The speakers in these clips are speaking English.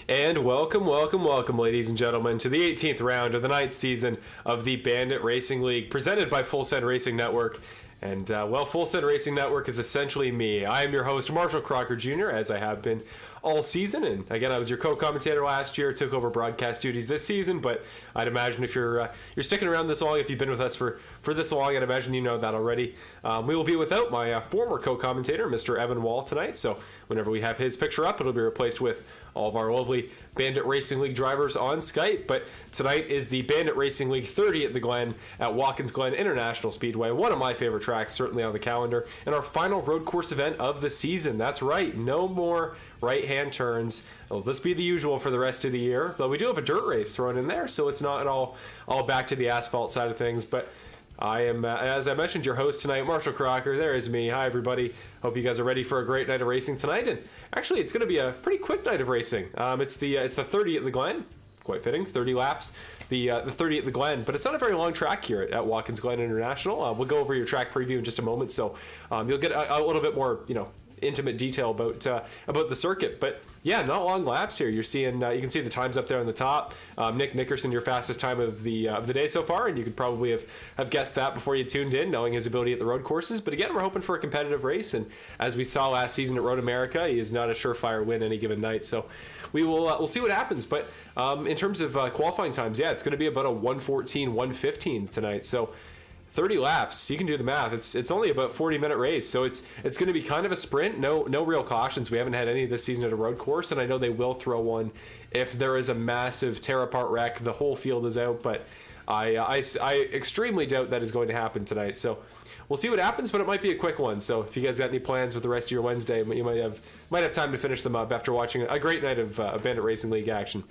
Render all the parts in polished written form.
And welcome, ladies and gentlemen, to the 18th round of the 9th season of the Bandit Racing League, presented by Full Send Racing Network. And, Full Send Racing Network is essentially me. I am your host, Marshall Crocker Jr., as I have been all season. And, again, I was your co-commentator last year, took over broadcast duties this season. But I'd imagine if you're sticking around this long, if you've been with us for this long, I'd imagine you know that already. We will be without my former co-commentator, Mr. Evan Wall, tonight. So whenever we have his picture up, it'll be replaced with all of our lovely Bandit Racing League drivers on Skype. But tonight is the Bandit Racing League 30 at the Glen at Watkins Glen International Speedway, one of my favorite tracks, certainly on the calendar, and our final road course event of the season. That's right, no more right-hand turns. Well, this be the usual for the rest of the year, but we do have a dirt race thrown in there, so it's not at all back to the asphalt side of things. But I am, as I mentioned, your host tonight, Marshall Crocker. There is me. Hi, everybody. Hope you guys are ready for a great night of racing tonight. And actually, it's going to be a pretty quick night of racing. It's the 30 at the Glen. Quite fitting, 30 laps. The 30 at the Glen, but it's not a very long track here at Watkins Glen International. We'll go over your track preview in just a moment, so you'll get a little bit more, intimate detail about the circuit. But yeah, not long laps here. You're seeing, you can see the times up there on the top. Nick Nickerson, your fastest time of the day so far, and you could probably have guessed that before you tuned in, knowing his ability at the road courses. But again, we're hoping for a competitive race, and as we saw last season at Road America, he is not a surefire win any given night. So we'll see what happens. But in terms of qualifying times, yeah, it's going to be about a 1:14, 1:15 tonight. So 30 laps, you can do the math. It's only about 40-minute race, so it's going to be kind of a sprint. No real cautions. We haven't had any this season at a road course, and I know they will throw one if there is a massive tear-apart wreck. The whole field is out, but I extremely doubt that is going to happen tonight. So we'll see what happens, but it might be a quick one. So if you guys got any plans with the rest of your Wednesday, you might have time to finish them up after watching a great night of Bandit Racing League action.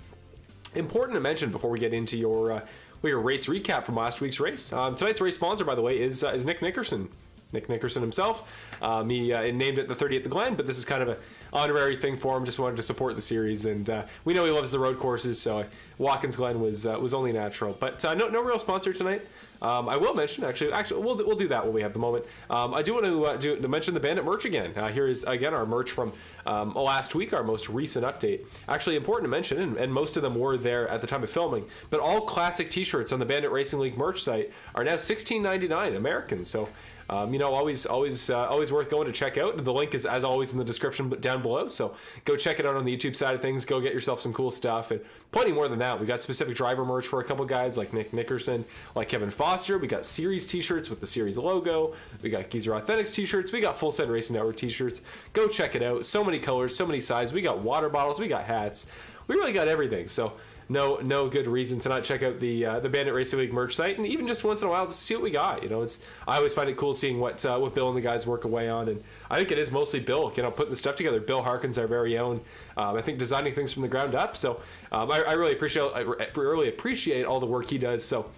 Important to mention before we get into your race recap from last week's race. Tonight's race sponsor, by the way, is Nick Nickerson. Nick Nickerson himself. He named it the 30 at the Glen, but this is kind of an honorary thing for him. Just wanted to support the series, and we know he loves the road courses, so Watkins Glen was only natural. But no real sponsor tonight. I will mention, actually, we'll do that when we have the moment. I do want to mention the Bandit merch again. Here is, again, our merch from last week, our most recent update. Actually, important to mention, and most of them were there at the time of filming, but all classic t-shirts on the Bandit Racing League merch site are now $16.99 American. So, always worth going to check out. The link is, as always, in the description down below. So go check it out on the YouTube side of things. Go get yourself some cool stuff, and plenty more than that. We got specific driver merch for a couple guys like Nick Nickerson, like Kevin Foster. We got series t-shirts with the series logo. We got Geezer Authentics t-shirts. We got Full Send Racing Network t-shirts. Go check it out. So many colors, so many sizes. We got water bottles. We got hats. We really got everything. So no good reason to not check out the Bandit Racing League merch site, and even just once in a while to see what we got. I always find it cool seeing what Bill and the guys work away on, and I think it is mostly Bill, putting the stuff together. Bill Harkins, our very own, I think designing things from the ground up. So I really appreciate all the work he does. So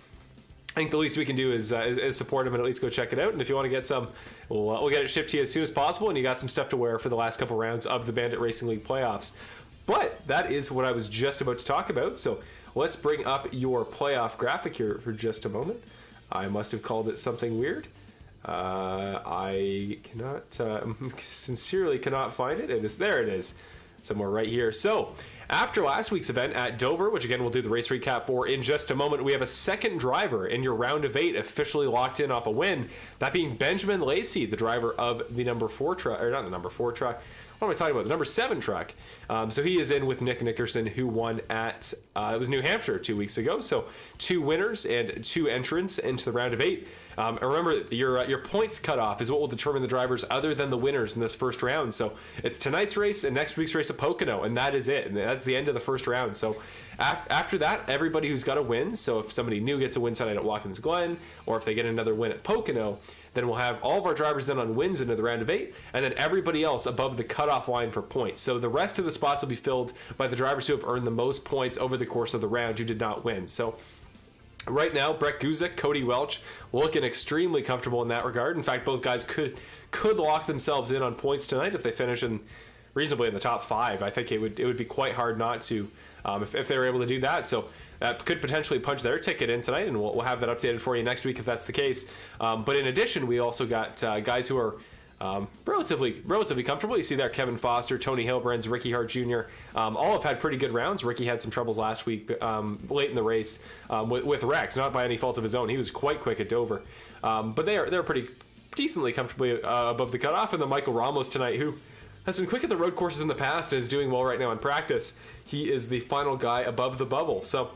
I think the least we can do is support him and at least go check it out. And if you want to get some, we'll get it shipped to you as soon as possible, and you got some stuff to wear for the last couple rounds of the Bandit Racing League playoffs. But that is what I was just about to talk about, so let's bring up your playoff graphic here for just a moment. I must have called it something weird. I sincerely cannot find it. There it is, somewhere right here. So, after last week's event at Dover, which again we'll do the race recap for in just a moment, we have a second driver in your round of 8 officially locked in off a win, that being Benjamin Lacy, the driver of the number 4 truck, or not the number 4 truck, what am I talking about? The number 7 truck. So he is in with Nick Nickerson, who won at it was New Hampshire 2 weeks ago. So 2 winners and 2 entrants into the round of 8. And remember, your points cutoff is what will determine the drivers other than the winners in this first round. So it's tonight's race and next week's race at Pocono, and that is it. And that's the end of the first round. So after that, everybody who's got a win, so if somebody new gets a win tonight at Watkins Glen, or if they get another win at Pocono, then we'll have all of our drivers then on wins into the round of 8, and then everybody else above the cutoff line for points. So the rest of the spots will be filled by the drivers who have earned the most points over the course of the round who did not win. So right now, Bret Guzik, Cody, Welch looking extremely comfortable in that regard. In fact, both guys could lock themselves in on points tonight if they finish reasonably in the top 5. I think it would be quite hard not to if they were able to do that. So that could potentially punch their ticket in tonight, and we'll have that updated for you next week if that's the case. But in addition, we also got guys who are relatively comfortable. You see there Kevin Foster, Tony Hilbrands, Ricky Hart Jr. All have had pretty good rounds. Ricky had some troubles last week late in the race with Rex, not by any fault of his own. He was quite quick at Dover, but they're pretty decently comfortably above the cutoff. And then Michael Ramos tonight, who has been quick at the road courses in the past and is doing well right now in practice. He is the final guy above the bubble. So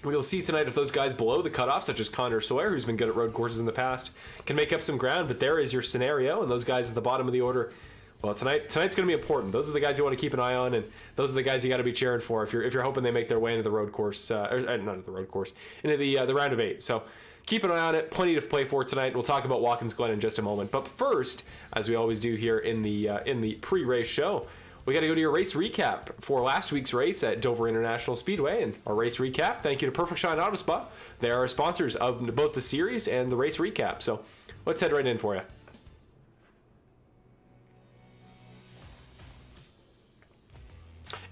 we'll see tonight if those guys below the cutoff, such as Connor Sawyer, who's been good at road courses in the past, can make up some ground. But there is your scenario, and those guys at the bottom of the order, well, tonight's going to be important. Those are the guys you want to keep an eye on, and those are the guys you got to be cheering for if you're hoping they make their way into the road course, not into the road course, into the round of 8. So keep an eye on it. Plenty to play for tonight. We'll talk about Watkins Glen in just a moment. But first, as we always do here in the pre-race show, we got to go to your race recap for last week's race at Dover International Speedway. And our race recap, thank you to Perfect Shine Auto Spa. They are sponsors of both the series and the race recap. So let's head right in for you.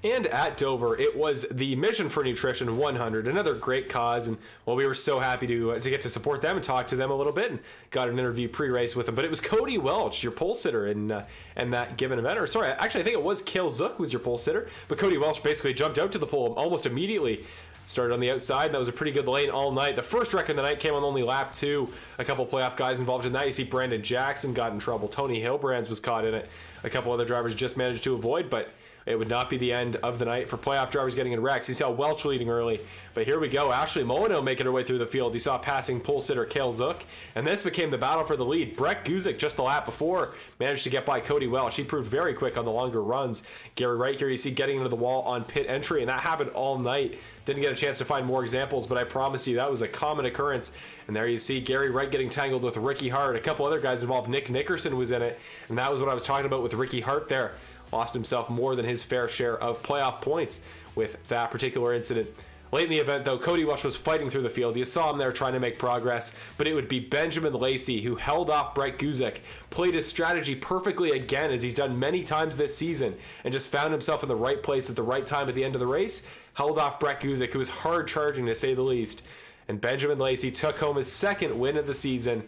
And at Dover, it was the Mission for Nutrition 100, another great cause, and well, we were so happy to get to support them and talk to them a little bit, and got an interview pre-race with them. But it was Cody Welch, your pole sitter in that given event. Or sorry, actually, I think it was Cale Zook was your pole sitter, but Cody Welch basically jumped out to the pole almost immediately. Started on the outside, and that was a pretty good lane all night. The first wreck of the night came on only lap 2. A couple playoff guys involved in that. You see Brandon Jackson got in trouble. Tony Hilbrands was caught in it. A couple other drivers just managed to avoid, but it would not be the end of the night for playoff drivers getting in wrecks. You saw Welch leading early, but here we go. Ashley Molino making her way through the field. You saw passing pole sitter Cale Zook, and this became the battle for the lead. Bret Guzik, just the lap before, managed to get by Cody Welch. He proved very quick on the longer runs. Gary Wright here, you see getting into the wall on pit entry, and that happened all night. Didn't get a chance to find more examples, but I promise you that was a common occurrence. And there you see Gary Wright getting tangled with Ricky Hart. A couple other guys involved. Nick Nickerson was in it, and that was what I was talking about with Ricky Hart there. Lost himself more than his fair share of playoff points with that particular incident. Late in the event, though, Cody Welch was fighting through the field. You saw him there trying to make progress, but it would be Benjamin Lacy who held off Bret Guzik, played his strategy perfectly again, as he's done many times this season, and just found himself in the right place at the right time at the end of the race, held off Bret Guzik, who was hard charging to say the least. And Benjamin Lacy took home his second win of the season,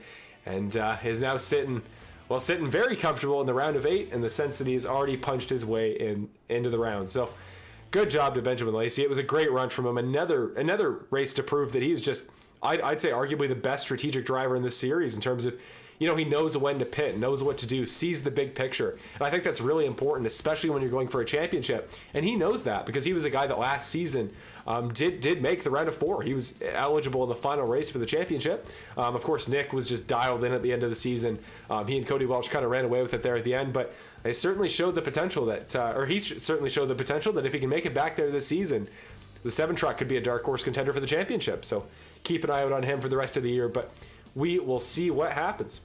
and is now sitting very comfortable in the round of 8 in the sense that he has already punched his way into the round. So good job to Benjamin Lacy. It was a great run from him. Another race to prove that he's just, I'd say, arguably the best strategic driver in this series in terms of, he knows when to pit, knows what to do, sees the big picture. And I think that's really important, especially when you're going for a championship. And he knows that because he was a guy that last season did make the round of 4. He was eligible in the final race for the championship. Of course, Nick was just dialed in at the end of the season. He and Cody Welch kind of ran away with it there at the end, but they certainly showed the potential certainly showed the potential that if he can make it back there this season, the 7 truck could be a dark horse contender for the championship. So keep an eye out on him for the rest of the year, but we will see what happens.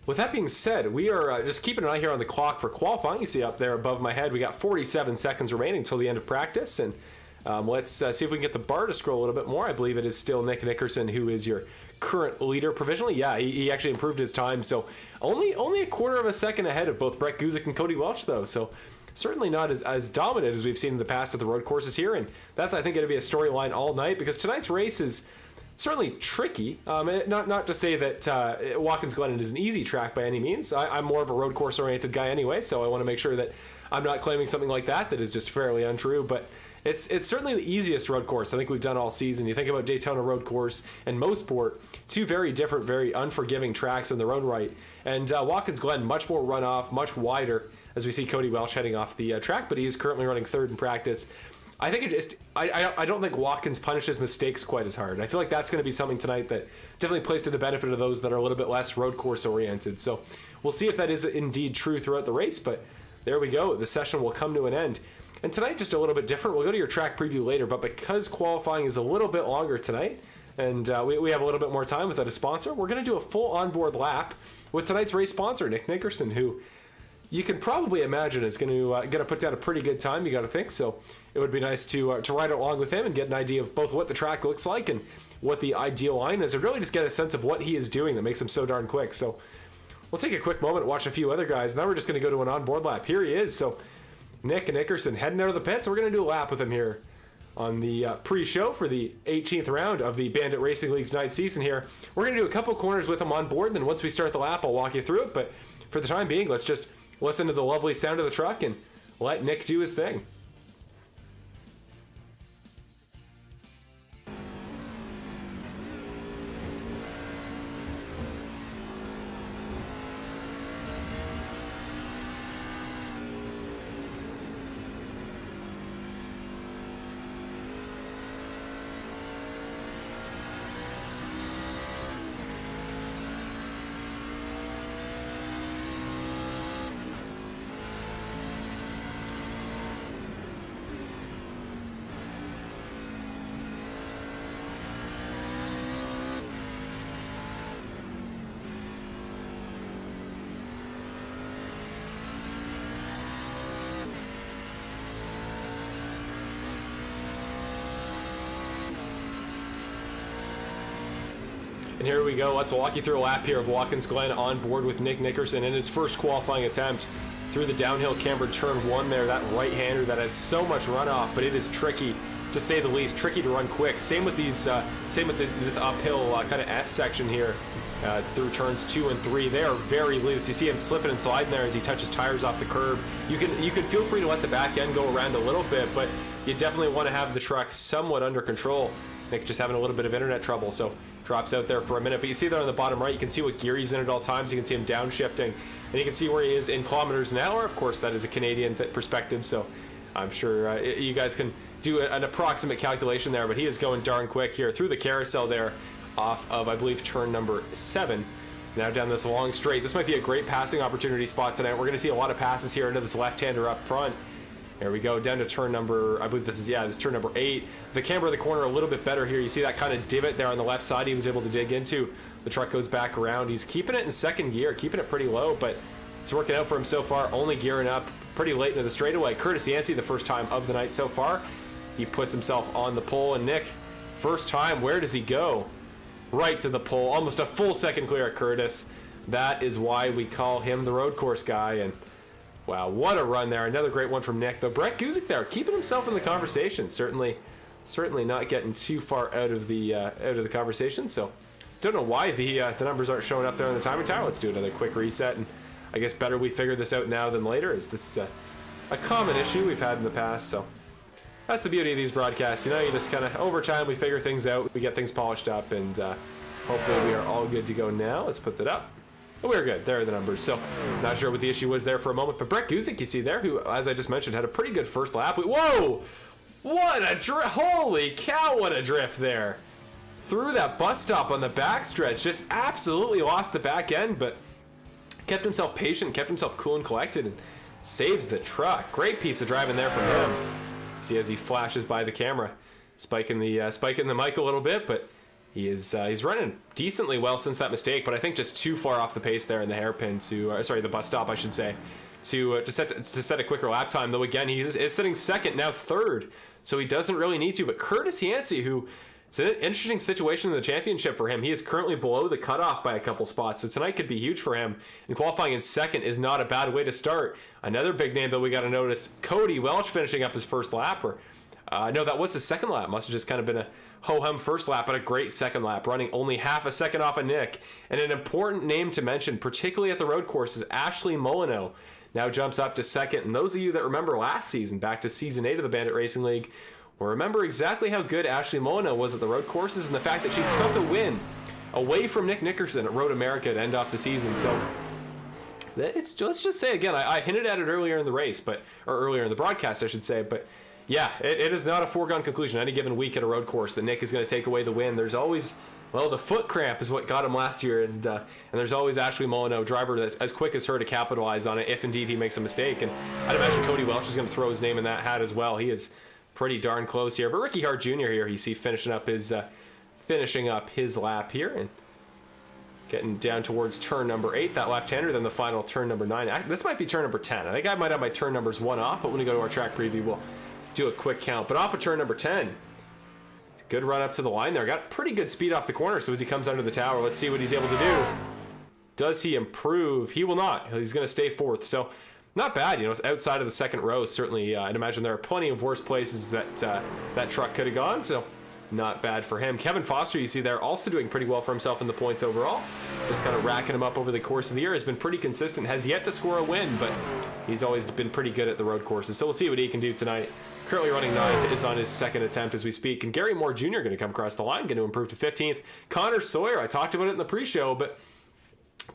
With that being said, we are just keeping an eye here on the clock for qualifying. You see up there above my head, we got 47 seconds remaining until the end of practice. And let's see if we can get the bar to scroll a little bit more. I believe it is still Nick Nickerson who is your current leader provisionally. Yeah, he actually improved his time. So only a quarter of a second ahead of both Bret Guzik and Cody Welch, though. So certainly not as dominant as we've seen in the past at the road courses here. And that's, I think, going to be a storyline all night because tonight's race is certainly tricky. Not to say that Watkins Glen is an easy track by any means. I'm more of a road course oriented guy anyway, so I want to make sure that I'm not claiming something like that is just fairly untrue. But it's certainly the easiest road course I think we've done all season. You think about Daytona road course and Mosport, 2 very different, very unforgiving tracks in their own right. And Watkins Glen, much more runoff, much wider, as we see Cody Welch heading off the track, but he is currently running 3rd in practice. I think I don't think Watkins punishes mistakes quite as hard. I feel like that's going to be something tonight that definitely plays to the benefit of those that are a little bit less road course oriented. So we'll see if that is indeed true throughout the race, but there we go. The session will come to an end. And tonight, just a little bit different. We'll go to your track preview later, but because qualifying is a little bit longer tonight, and we have a little bit more time without a sponsor, we're going to do a full onboard lap with tonight's race sponsor, Nick Nickerson, who you can probably imagine is going to put down a pretty good time, you got to think. So it would be nice to ride along with him and get an idea of both what the track looks like and what the ideal line is, or really just get a sense of what he is doing that makes him so darn quick. So we'll take a quick moment, watch a few other guys. Now we're just going to go to an onboard lap. Here he is. So Nick Nickerson heading out of the pits. So we're going to do a lap with him here on the pre-show for the 18th round of the Bandit Racing League's ninth season here. We're going to do a couple corners with him on board, and then once we start the lap, I'll walk you through it. But for the time being, let's just listen to the lovely sound of the truck and let Nick do his thing. And here we go. Let's walk you through a lap here of Watkins Glen on board with Nick Nickerson in his first qualifying attempt through the downhill cambered turn one there. That right-hander that has so much runoff, but it is tricky to say the least. Tricky to run quick. Same with these. Same with this uphill kind of S section here through turns 2 and 3. They are very loose. You see him slipping and sliding there as he touches tires off the curb. You can feel free to let the back end go around a little bit, but you definitely want to have the truck somewhat under control. Nick just having a little bit of internet trouble, so drops out there for a minute. But you see there on the bottom right, you can see what gear he's in at all times. You can see him downshifting, and you can see where he is in kilometers an hour. Of course, that is a Canadian perspective, so I'm sure you guys can do an approximate calculation there, but he is going darn quick here through the carousel there off of, I believe, turn number 7. Now down this long straight. This might be a great passing opportunity spot tonight. We're going to see a lot of passes here into this left-hander up front. There we go, down to turn number, I believe this is turn number 8. The camber of the corner a little bit better here. You see that kind of divot there on the left side he was able to dig into. The truck goes back around. He's keeping it in second gear, keeping it pretty low, but it's working out for him so far, only gearing up pretty late into the straightaway. Curtis Yancey, the first time of the night so far. He puts himself on the pole, and Nick, first time, where does he go? Right to the pole, almost a full second clear at Curtis. That is why we call him the road course guy, and wow, what a run there. Another great one from Nick, though. Bret Guzik there, keeping himself in the conversation. Certainly not getting too far out of the conversation, so don't know why the numbers aren't showing up there on the timing tower. Let's do another quick reset, and I guess better we figure this out now than later, as this is a common issue we've had in the past, so that's the beauty of these broadcasts. You know, you just kind of, over time, we figure things out, we get things polished up, and hopefully we are all good to go now. Let's put that up. But we're good. There are the numbers. So, not sure what the issue was there for a moment. But Bret Guzik, you see there, who, as I just mentioned, had a pretty good first lap. Whoa! What a drift! Holy cow, what a drift there. Through that bus stop on the backstretch. Just absolutely lost the back end, but kept himself patient, kept himself cool and collected, and saves the truck. Great piece of driving there from him. See as he flashes by the camera. Spiking the mic a little bit, but he's running decently well since that mistake, but I think just too far off the pace there in the hairpin to, the bus stop, I should say, to set a quicker lap time. Though again, he is sitting second, now third, so he doesn't really need to. But Curtis Yancey, who, it's an interesting situation in the championship for him. He is currently below the cutoff by a couple spots, so tonight could be huge for him. And qualifying in second is not a bad way to start. Another big name that we got to notice, Cody Welch finishing up his first lap. No, that was his second lap. Must have just kind of been a ho-hum first lap, but a great second lap, running only half a second off of Nick. And an important name to mention, particularly at the road course, is Ashley Molyneux. Now jumps up to second. And those of you that remember last season, back to season 8 of the Bandit Racing League, will remember exactly how good Ashley Molyneux was at the road courses, and the fact that she took a win away from Nick Nickerson at Road America to end off the season. So let's just say again, I hinted at it earlier in the race, or earlier in the broadcast, I should say, but yeah, it is not a foregone conclusion any given week at a road course that Nick is going to take away the win. There's always, the foot cramp is what got him last year, and there's always Ashley Molyneux, driver that's as quick as her to capitalize on it if indeed he makes a mistake. And I'd imagine Cody Welch is going to throw his name in that hat as well. He is pretty darn close here. But Ricky Hart Jr. here, you see finishing up his lap here and getting down towards turn number 8, that left-hander, then the final turn number 9. This might be turn number 10. I think I might have my turn numbers 1 off, but when we go to our track preview, we'll do a quick count. But off of turn number 10, good run up to the line there. Got pretty good speed off the corner, so as he comes under the tower, let's see what he's able to do. Does he improve? He will not. He's going to stay fourth. So not bad, outside of the second row. Certainly, I'd imagine there are plenty of worse places that that truck could have gone, so not bad for him. Kevin Foster, you see there, also doing pretty well for himself in the points overall. Just kind of racking him up over the course of the year. Has been pretty consistent. Has yet to score a win, but he's always been pretty good at the road courses. So we'll see what he can do tonight. Currently running 9th, is on his second attempt as we speak. And Gary Moore Jr. going to come across the line, going to improve to 15th. Connor Sawyer, I talked about it in the pre-show, but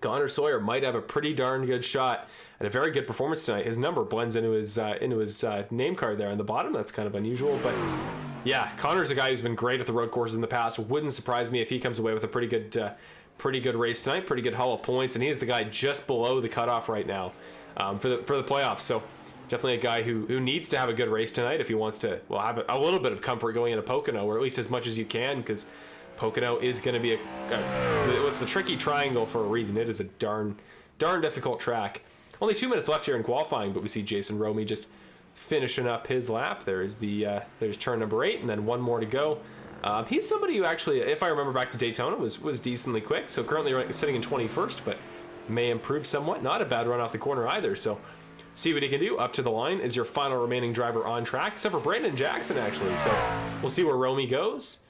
Connor Sawyer might have a pretty darn good shot and a very good performance tonight. His number blends into his name card there on the bottom. That's kind of unusual, but yeah, Connor's a guy who's been great at the road courses in the past. Wouldn't surprise me if he comes away with a pretty good race tonight, pretty good haul of points, and he's the guy just below the cutoff right now for the playoffs. So definitely a guy who needs to have a good race tonight if he wants to have a little bit of comfort going into Pocono, or at least as much as you can, because Pocono is going to be what's the tricky triangle for a reason. It is a darn difficult track. Only 2 minutes left here in qualifying, but we see Jason Romy just finishing up his lap. There's turn number 8, and then one more to go. He's somebody who actually, if I remember back to Daytona, was decently quick. So currently sitting in 21st, but may improve somewhat. Not a bad run off the corner either. So see what he can do. Up to the line is your final remaining driver on track, except for Brandon Jackson actually. So we'll see where Romy goes.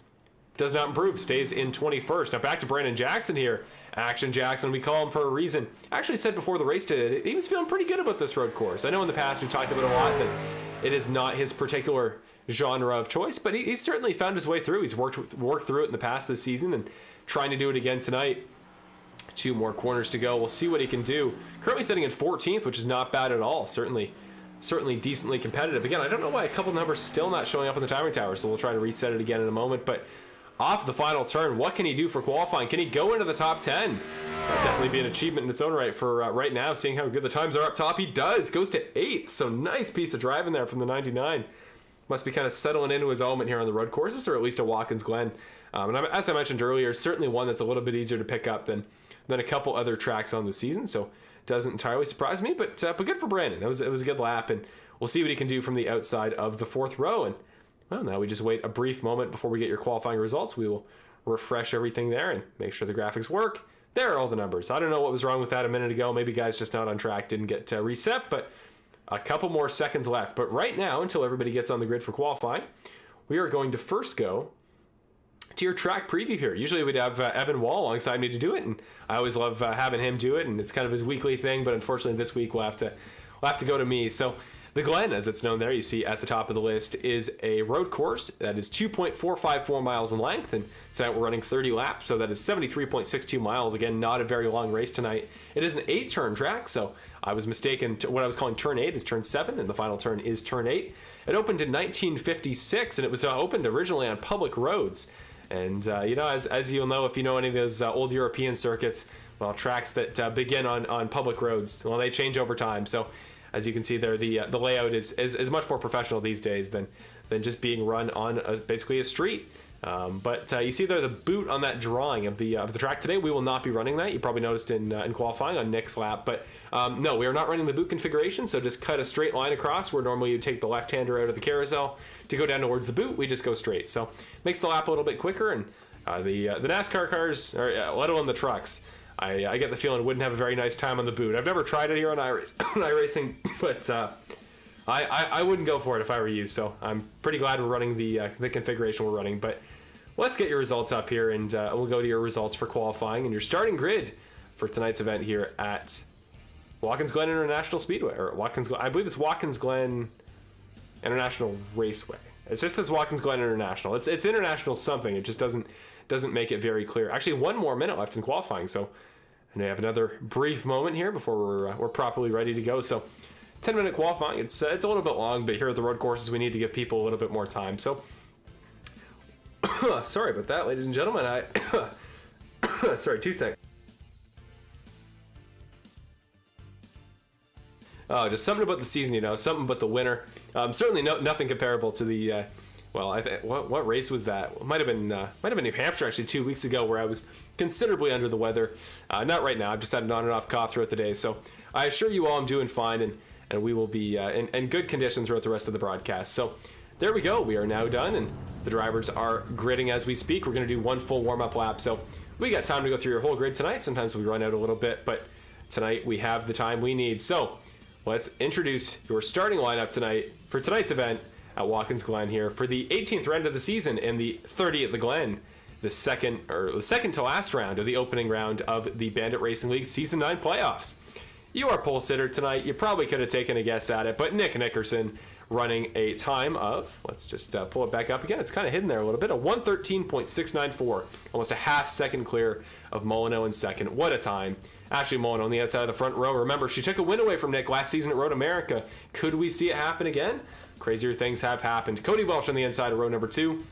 Does not improve, stays in 21st. Now back to Brandon Jackson here. Action Jackson, we call him for a reason. Actually said before the race today, he was feeling pretty good about this road course. I know in the past we've talked about it a lot that it is not his particular genre of choice, but he's certainly found his way through. He's worked through it in the past this season and trying to do it again tonight. 2 more corners to go. We'll see what he can do. Currently sitting in 14th, which is not bad at all. Certainly decently competitive. Again, I don't know why a couple numbers still not showing up on the timing tower, so we'll try to reset it again in a moment, but off the final turn, what can he do for qualifying? Can he go into the top 10? That'd definitely be an achievement in its own right for right now, seeing how good the times are up top. He does, goes to 8th, so nice piece of driving there from the 99. Must be kind of settling into his element here on the road courses, or at least at Watkins Glen. And as I mentioned earlier, certainly one that's a little bit easier to pick up than a couple other tracks on the season, so doesn't entirely surprise me, but good for Brandon. It was a good lap, and we'll see what he can do from the outside of the 4th row. And well, now we just wait a brief moment before we get your qualifying results. We will refresh everything there and make sure the graphics work. There are all the numbers. I don't know what was wrong with that a minute ago. Maybe guys just not on track didn't get reset, but a couple more seconds left. But right now, until everybody gets on the grid for qualifying, we are going to first go to your track preview here. Usually we'd have Evan Wall alongside me to do it, and I always love having him do it, and it's kind of his weekly thing, but unfortunately this week we'll have to go to me. So the Glen, as it's known there, you see at the top of the list, is a road course that is 2.454 miles in length, and tonight we're running 30 laps, so that is 73.62 miles. Again, not a very long race tonight. It is an 8-turn track, so I was mistaken. What I was calling turn 8 is turn 7, and the final turn is turn 8. It opened in 1956, and it was opened originally on public roads. And, as you'll know, if you know any of those old European circuits, well, tracks that begin on public roads, well, they change over time. So as you can see there, the layout is much more professional these days than just being run on basically a street. But you see there the boot on that drawing of the track today. We will not be running that. You probably noticed in qualifying on Nick's lap. But no, we are not running the boot configuration. So just cut a straight line across where normally you take the left-hander out of the carousel to go down towards the boot. We just go straight. So makes the lap a little bit quicker. And the NASCAR cars, or let alone the trucks, I get the feeling wouldn't have a very nice time on the boot. I've never tried it here on iRacing, but I wouldn't go for it if I were you. So I'm pretty glad we're running the configuration we're running. But let's get your results up here, and we'll go to your results for qualifying and your starting grid for tonight's event here at Watkins Glen International Speedway, or Watkins Glen. I believe it's Watkins Glen International Raceway. It just says Watkins Glen International. It's international something. It just doesn't make it very clear. Actually, 1 more minute left in qualifying, so I have another brief moment here before we're properly ready to go. So 10-minute qualifying. It's a little bit long, but here at the road courses, we need to give people a little bit more time. So sorry about that, ladies and gentlemen. Sorry, 2 seconds. Just something about the season, something about the winter. Certainly nothing comparable to the. What race was that? It might have been New Hampshire actually 2 weeks ago, where I was considerably under the weather. Not right now. I've just had an on and off cough throughout the day. So I assure you all I'm doing fine, and we will be in good condition throughout the rest of the broadcast. So there we go. We are now done, and the drivers are gridding as we speak. We're going to do 1 full warm-up lap. So we got time to go through your whole grid tonight. Sometimes we run out a little bit, but tonight we have the time we need. So let's introduce your starting lineup tonight for tonight's event at Watkins Glen here for the 18th round of the season and the 30 at the Glen, the second to last round of the opening round of the Bandit Racing League Season 9 playoffs. You are pole sitter tonight. You probably could have taken a guess at it, but Nick Nickerson running a time of, let's just pull it back up again. It's kind of hidden there a little bit, a 113.694, almost a half second clear of Molyneux in second. What a time. Ashley Molyneux on the outside of the front row. Remember, she took a win away from Nick last season at Road America. Could we see it happen again? Crazier things have happened. Cody Welch on the inside of row number 2.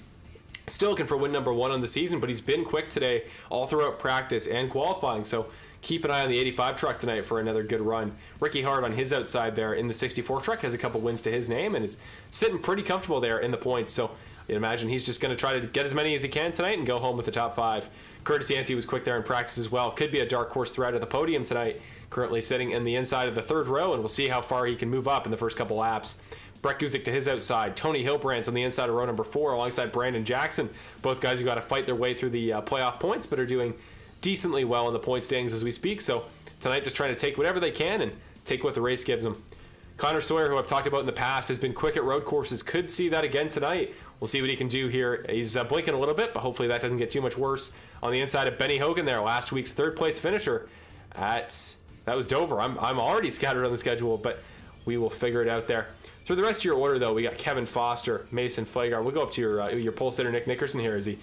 Still looking for win number 1 on the season, but he's been quick today all throughout practice and qualifying, so keep an eye on the 85 truck tonight for another good run. Ricky Hart on his outside there in the 64 truck has a couple wins to his name and is sitting pretty comfortable there in the points. So you'd imagine he's just going to try to get as many as he can tonight and go home with the top 5. Curtis Yancey was quick there in practice as well. Could be a dark horse threat at the podium tonight. Currently sitting in the inside of the 3rd row, and we'll see how far he can move up in the first couple laps. Bret Guzik to his outside. Tony Hilbrands on the inside of row number 4 alongside Brandon Jackson. Both guys who got to fight their way through the playoff points, but are doing decently well in the point standings as we speak. So tonight just trying to take whatever they can and take what the race gives them. Connor Sawyer, who I've talked about in the past, has been quick at road courses. Could see that again tonight. We'll see what he can do here. He's blinking a little bit, but hopefully that doesn't get too much worse. On the inside of Benny Hogan there, last week's 3rd place finisher at, that was Dover. I'm already scattered on the schedule, but we will figure it out there. For the rest of your order, though, we got Kevin Foster, Mason Flagar. We'll go up to your pole sitter, Nick Nickerson, here as he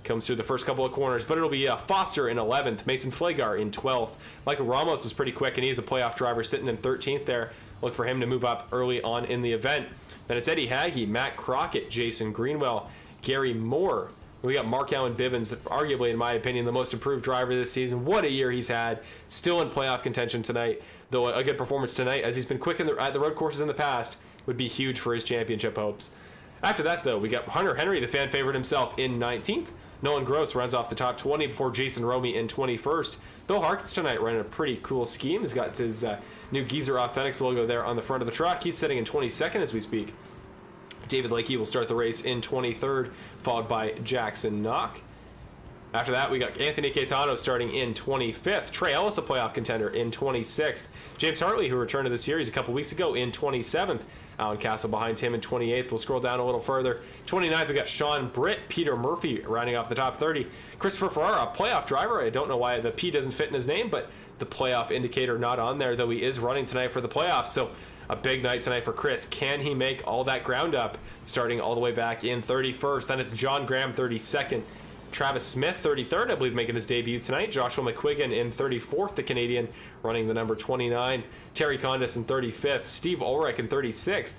comes through the first couple of corners, but it'll be Foster in 11th, Mason Flagar in 12th. Michael Ramos was pretty quick, and he's a playoff driver sitting in 13th there. Look for him to move up early on in the event. Then it's Eddie Hagge, Matt Crockett, Jason Greenwell, Gary Moore. We got Mark Allen Bivens, arguably, in my opinion, the most improved driver this season. What a year he's had. Still in playoff contention tonight, though a good performance tonight, as he's been quick at the road courses in the past, would be huge for his championship hopes. After that, though, we got Hunter Henry, the fan favorite himself, in 19th. Nolan Gross runs off the top 20 before Jason Romy in 21st. Bill Harkins tonight running a pretty cool scheme. He's got his new Geezer Authentics logo there on the front of the truck. He's sitting in 22nd as we speak. David Lakey will start the race in 23rd, followed by Jackson Knock. After that, we got Anthony Caetano starting in 25th. Trey Ellis, a playoff contender, in 26th. James Hartley, who returned to the series a couple weeks ago, in 27th. Alan Castle behind him in 28th. We'll scroll down a little further. 29th, we got Sean Britt, Peter Murphy rounding off the top 30. Christopher Ferrara, a playoff driver. I don't know why the P doesn't fit in his name, but the playoff indicator not on there, though he is running tonight for the playoffs. So a big night tonight for Chris. Can he make all that ground up, starting all the way back in 31st? Then it's John Graham, 32nd. Travis Smith, 33rd, I believe, making his debut tonight. Joshua McQuiggan in 34th, the Canadian, running the number 29. Terry Condis in 35th. Steve Ulrich in 36th.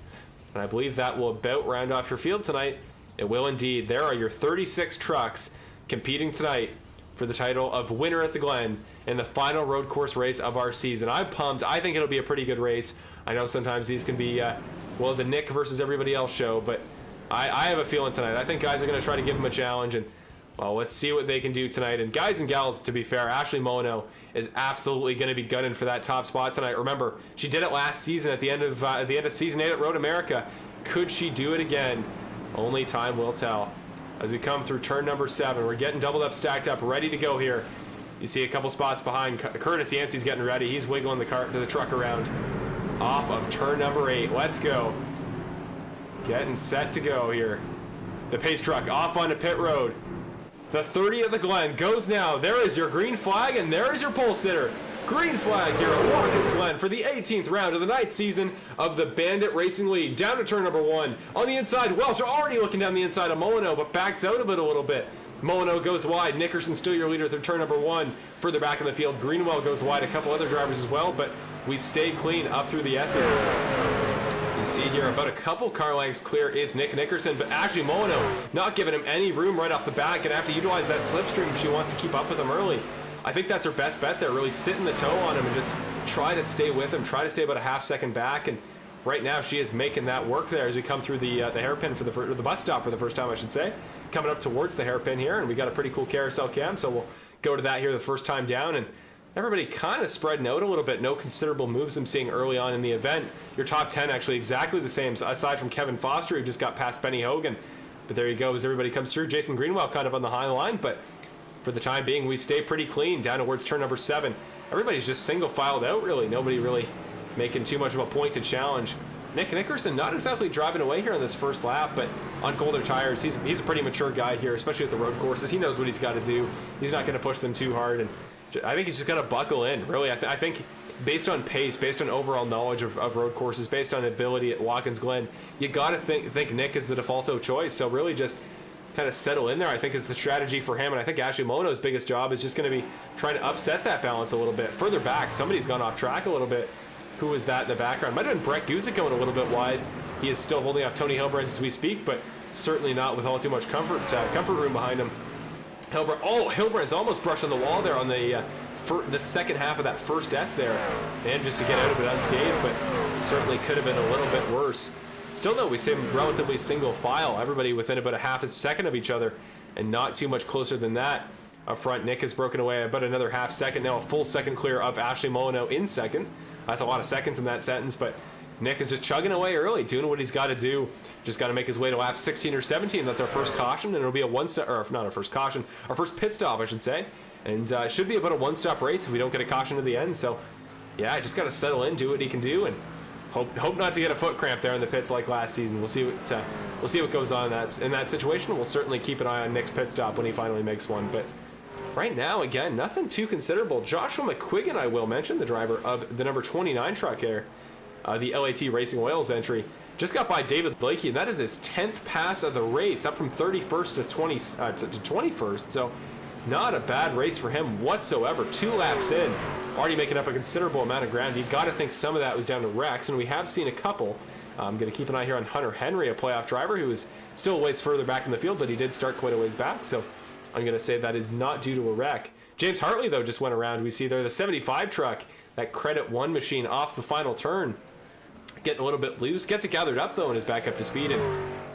And I believe that will about round off your field tonight. It will indeed. There are your 36 trucks competing tonight for the title of winner at the Glen in the final road course race of our season. I'm pumped. I think it'll be a pretty good race. I know sometimes these can be, the Nick versus everybody else show, but I have a feeling tonight. I think guys are going to try to give him a challenge, and well, let's see what they can do tonight. And guys and gals, to be fair, Ashley Molyneux is absolutely going to be gunning for that top spot tonight. Remember, she did it last season at the end of season 8 at Road America. Could she do it again? Only time will tell. As we come through turn number 7, we're getting doubled up, stacked up, ready to go here. You see a couple spots behind. Curtis Yancey's getting ready. He's wiggling the truck around off of turn number 8. Let's go. Getting set to go here. The pace truck off onto pit road. The 30 of the Glen goes now. There is your green flag, and there is your pole sitter. Green flag here at Watkins Glen for the 18th round of the ninth season of the Bandit Racing League. Down to turn number 1. On the inside, Welch already looking down the inside of Molyneux, but backs out of it a little bit. Molyneux goes wide. Nickerson still your leader through turn number 1. Further back in the field, Greenwell goes wide. A couple other drivers as well, but we stay clean up through the S's. You see here about a couple car lengths clear is Nick Nickerson, but actually Molyneux not giving him any room right off the bat. Gonna have to utilize that slipstream if she wants to keep up with him early. I think that's her best bet there, really sitting the toe on him and just try to stay with him, try to stay about a half second back, and right now she is making that work there as we come through the hairpin for the bus stop for the first time, I should say. Coming up towards the hairpin here, and we got a pretty cool carousel cam, so we'll go to that here the first time down, and everybody kind of spreading out a little bit. No considerable moves I'm seeing early on in the event. Your top 10 actually exactly the same, aside from Kevin Foster, who just got past Benny Hogan. But there you go, as everybody comes through. Jason Greenwell kind of on the high line, but for the time being, we stay pretty clean down towards turn number 7. Everybody's just single filed out, really. Nobody really making too much of a point to challenge. Nick Nickerson not exactly driving away here on this first lap, but on colder tires, he's a pretty mature guy here, especially at the road courses. He knows what he's got to do. He's not going to push them too hard, and I think he's just got to buckle in, really. I think based on pace, based on overall knowledge of road courses, based on ability at Watkins Glen, you got to think Nick is the defaulto choice. So really just kind of settle in there, I think, is the strategy for him. And I think Ashley Mono's biggest job is just going to be trying to upset that balance a little bit. Further back, somebody's gone off track a little bit. Who was that in the background? Might have been Bret Guzik going a little bit wide. He is still holding off Tony Hilbrands as we speak, but certainly not with all too much comfort room behind him. Hilbrands almost brushed on the wall there on the second half of that first S there, and just to get out of it unscathed, but certainly could have been a little bit worse. Still though, we stay relatively single file, everybody within about a half a second of each other, and not too much closer than that. Up front, Nick has broken away about another half second, now a full second clear of Ashley Mono in second. That's a lot of seconds in that sentence, but Nick is just chugging away early, doing what he's got to do. Just got to make his way to lap 16 or 17. That's our first caution, and it'll be a one-stop, or not our first caution, our first pit stop, I should say. And it should be about a one-stop race if we don't get a caution to the end. So, yeah, just got to settle in, do what he can do, and hope not to get a foot cramp there in the pits like last season. We'll see what goes on in that situation. We'll certainly keep an eye on Nick's pit stop when he finally makes one, but right now, again, nothing too considerable. Joshua McQuiggan, I will mention, the driver of the number 29 truck here, the LAT Racing Oils entry, just got by David Lacy, and that is his 10th pass of the race, up from 31st to 21st. So not a bad race for him whatsoever. 2 laps in, already making up a considerable amount of ground. You got to think some of that was down to wrecks, and we have seen a couple. I'm going to keep an eye here on Hunter Henry, a playoff driver who is still a ways further back in the field, but he did start quite a ways back. So I'm going to say that is not due to a wreck. James Hartley, though, just went around. We see there the 75 truck, that Credit 1 machine off the final turn, getting a little bit loose. Gets it gathered up, though, and is back up to speed. And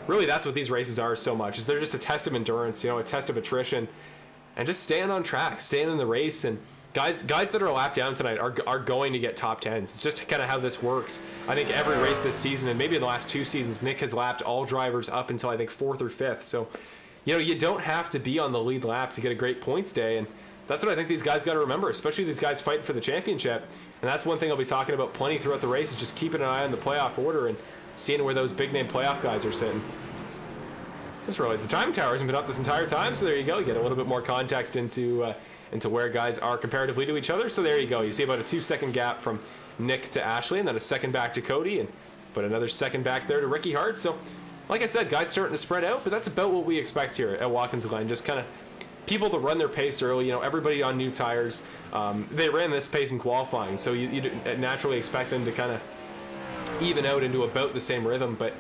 really, that's what these races are so much, is they're just a test of endurance, a test of attrition, and just staying on track, staying in the race. And guys that are a lap down tonight are going to get top 10s. It's just kind of how this works. I think every race this season, and maybe in the last 2 seasons, Nick has lapped all drivers up until, I think, 4th or 5th. So you don't have to be on the lead lap to get a great points day, and that's what I think these guys got to remember, especially these guys fighting for the championship. And that's one thing I'll be talking about plenty throughout the race, is just keeping an eye on the playoff order and seeing where those big-name playoff guys are sitting. Just realized the time tower hasn't been up this entire time, so there you go. You get a little bit more context into where guys are comparatively to each other. So there you go. You see about a 2-second gap from Nick to Ashley, and then a second back to Cody, and but another second back there to Ricky Hart. So, like I said, guys starting to spread out, but that's about what we expect here at Watkins Glen. Just kind of people to run their pace early. Everybody on new tires. They ran this pace in qualifying, so you naturally expect them to kind of even out into about the same rhythm. But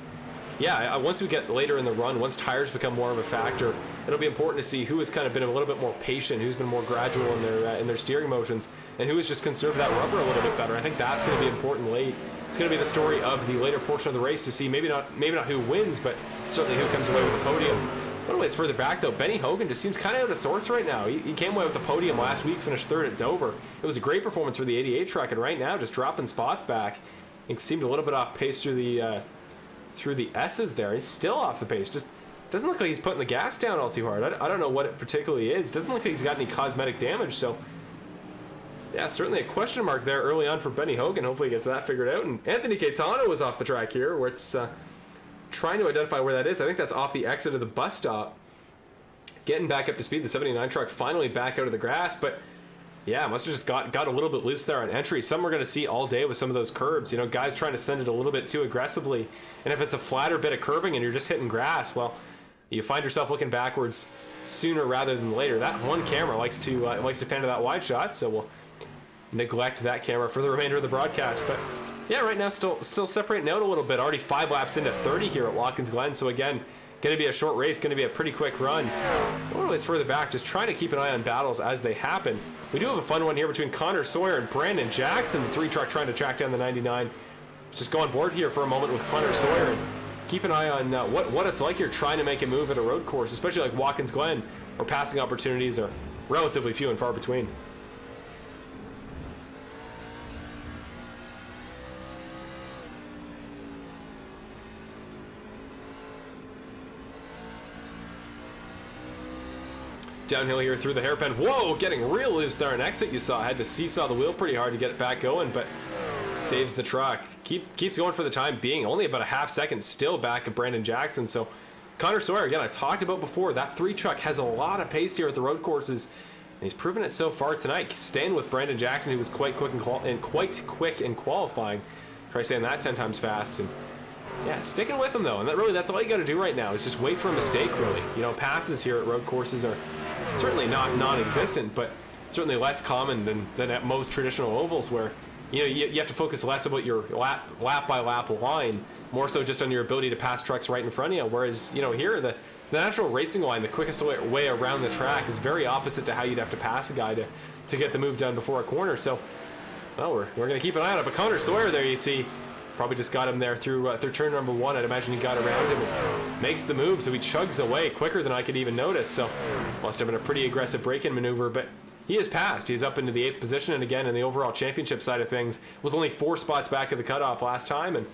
yeah, once we get later in the run, once tires become more of a factor, it'll be important to see who has kind of been a little bit more patient, who's been more gradual in their steering motions, and who has just conserved that rubber a little bit better. I think that's going to be important late. It's going to be the story of the later portion of the race to see maybe not who wins, but certainly who comes away with the podium. A little ways further back, though, Benny Hogan just seems kind of out of sorts right now. He came away with the podium last week, finished 3rd at Dover. It was a great performance for the 88 truck, and right now just dropping spots back. It seemed a little bit off pace through the S's there. He's still off the pace. Just doesn't look like he's putting the gas down all too hard. I don't know what it particularly is. Doesn't look like he's got any cosmetic damage, so yeah, certainly a question mark there early on for Benny Hogan. Hopefully he gets that figured out. And Anthony Caetano was off the track here, where it's trying to identify where that is. I think that's off the exit of the bus stop. Getting back up to speed, the 79 truck finally back out of the grass, but yeah, must have just got a little bit loose there on entry. Some we're going to see all day with some of those curbs. Guys trying to send it a little bit too aggressively. And if it's a flatter bit of curbing and you're just hitting grass, well, you find yourself looking backwards sooner rather than later. That one camera likes to pan to that wide shot, so we'll neglect that camera for the remainder of the broadcast. But yeah, right now still separating out a little bit. Already 5 laps into 30 here at Watkins Glen. So again, going to be a short race, going to be a pretty quick run. A little ways further back, just trying to keep an eye on battles as they happen. We do have a fun one here between Connor Sawyer and Brandon Jackson, the 3 truck trying to track down the 99. Let's just go on board here for a moment with Connor Sawyer and keep an eye on what it's like you're trying to make a move at a road course, especially like Watkins Glen, where passing opportunities are relatively few and far between. Downhill here through the hairpin. Whoa, getting real loose there on exit. You saw, had to seesaw the wheel pretty hard to get it back going, but saves the truck. Keeps going for the time being. Only about a half second still back of Brandon Jackson. So Connor Sawyer, again, I talked about before, that 3 truck has a lot of pace here at the road courses. And he's proven it so far tonight. Staying with Brandon Jackson, who was quite quick in qualifying. Try saying that 10 times fast. And yeah, sticking with him though. And that's all you got to do right now is just wait for a mistake, really. You know, passes here at road courses are certainly not non-existent, but certainly less common than at most traditional ovals, where you have to focus less about your lap by lap line, more so just on your ability to pass trucks right in front of you. Whereas here the natural racing line, the quickest way around the track, is very opposite to how you'd have to pass a guy to get the move done before a corner. So well, we're going to keep an eye on it. But Connor Sawyer there, you see, probably just got him there through turn number 1. I'd imagine he got around him and makes the move, so he chugs away quicker than I could even notice. So must have been a pretty aggressive break-in maneuver, but he has passed. He's up into the 8th position, and again, in the overall championship side of things, was only 4 spots back of the cutoff last time, and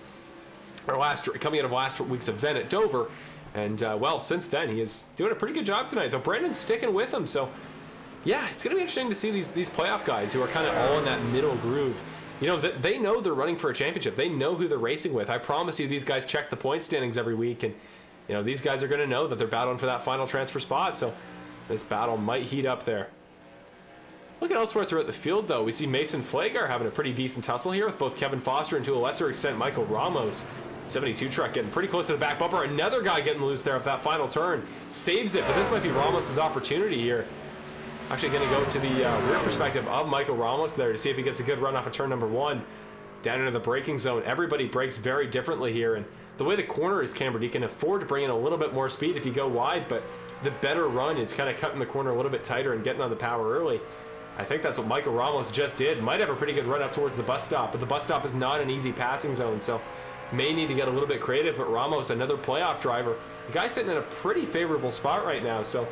coming out of last week's event at Dover. And well, since then, he is doing a pretty good job tonight, though Brandon's sticking with him. So yeah, it's going to be interesting to see these playoff guys who are kind of all in that middle groove. You know, they know they're running for a championship. They know who they're racing with. I promise you, these guys check the point standings every week, and these guys are going to know that they're battling for that final transfer spot. So this battle might heat up there. Looking elsewhere throughout the field, though, we see Mason Flagar having a pretty decent tussle here with both Kevin Foster and, to a lesser extent, Michael Ramos. 72 truck getting pretty close to the back bumper. Another guy getting loose there with that final turn. Saves it, but this might be Ramos' opportunity here. Actually going to go to the rear perspective of Michael Ramos there to see if he gets a good run off of turn number 1. Down into the braking zone. Everybody brakes very differently here, and the way the corner is cambered, you can afford to bring in a little bit more speed if you go wide, but the better run is kind of cutting the corner a little bit tighter and getting on the power early. I think that's what Michael Ramos just did. Might have a pretty good run up towards the bus stop, but the bus stop is not an easy passing zone, so may need to get a little bit creative. But Ramos, another playoff driver, the guy's sitting in a pretty favorable spot right now, so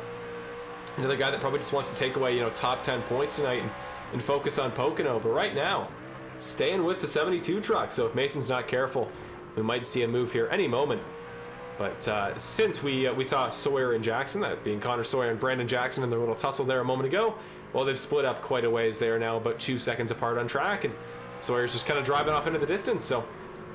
another guy that probably just wants to take away top 10 points tonight and focus on Pocono. But right now, staying with the 72 truck, so if Mason's not careful, we might see a move here any moment. But since we saw Sawyer and Jackson, that being Connor Sawyer and Brandon Jackson, in their little tussle there a moment ago, well, they've split up quite a ways. They are now about 2 seconds apart on track, and Sawyer's just kind of driving off into the distance. So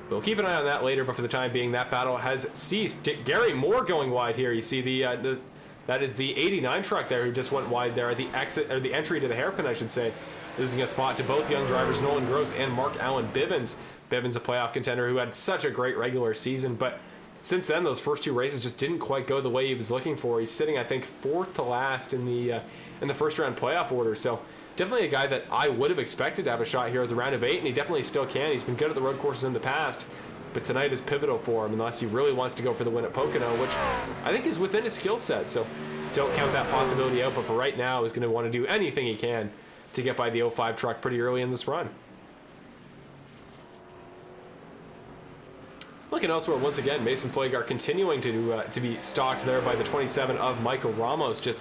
we'll keep an eye on that later, but for the time being, that battle has ceased. Gary Moore going wide here. You see that is the 89 truck there who just went wide there at the exit, or the entry to the hairpin, I should say, losing a spot to both young drivers, Nolan Gross and Mark Allen Bivens. Bivens, a playoff contender who had such a great regular season, but since then, those first 2 races just didn't quite go the way he was looking for. He's sitting, I think, 4th to last in the first round playoff order. So definitely a guy that I would have expected to have a shot here at the round of 8, and he definitely still can. He's been good at the road courses in the past, but tonight is pivotal for him unless he really wants to go for the win at Pocono, which I think is within his skill set. So don't count that possibility out, but for right now, he's going to want to do anything he can to get by the 05 truck pretty early in this run. Looking elsewhere once again, Mason Flagar continuing to be stalked there by the 27 of Michael Ramos, just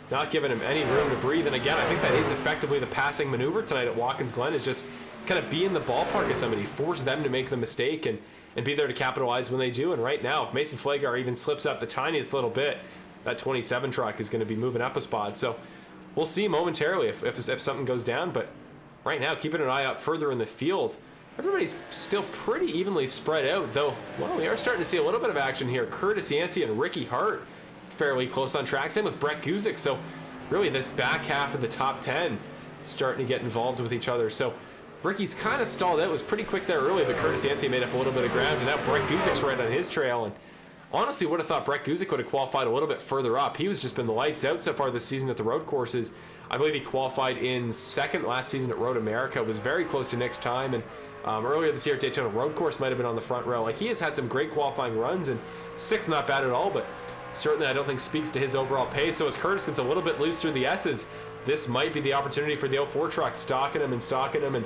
not giving him any room to breathe. And again, I think that is effectively the passing maneuver tonight at Watkins Glen, is just kind of be in the ballpark of somebody, force them to make the mistake and be there to capitalize when they do. And right now, if Mason Flagar even slips up the tiniest little bit, that 27 truck is going to be moving up a spot. So we'll see momentarily if something goes down, but right now, keeping an eye out further in the field, everybody's still pretty evenly spread out, though, well, we are starting to see a little bit of action here. Curtis Yancey and Ricky Hart fairly close on track. Same with Bret Guzik. So really this back half of the top 10 starting to get involved with each other. So Ricky's kind of stalled out. Was pretty quick there early, but Curtis Yancey made up a little bit of ground, and now Bret Guzik's right on his trail. And honestly, would have thought Bret Guzik would have qualified a little bit further up. He was just been the lights out so far this season at the road courses. I believe he qualified in 2nd last season at Road America, was very close to Nick's time, and earlier this year at Daytona Road Course might have been on the front row. Like, he has had some great qualifying runs, and 6th not bad at all, but certainly I don't think speaks to his overall pace. So as Curtis gets a little bit loose through the S's, this might be the opportunity for the 04 truck, stalking him, and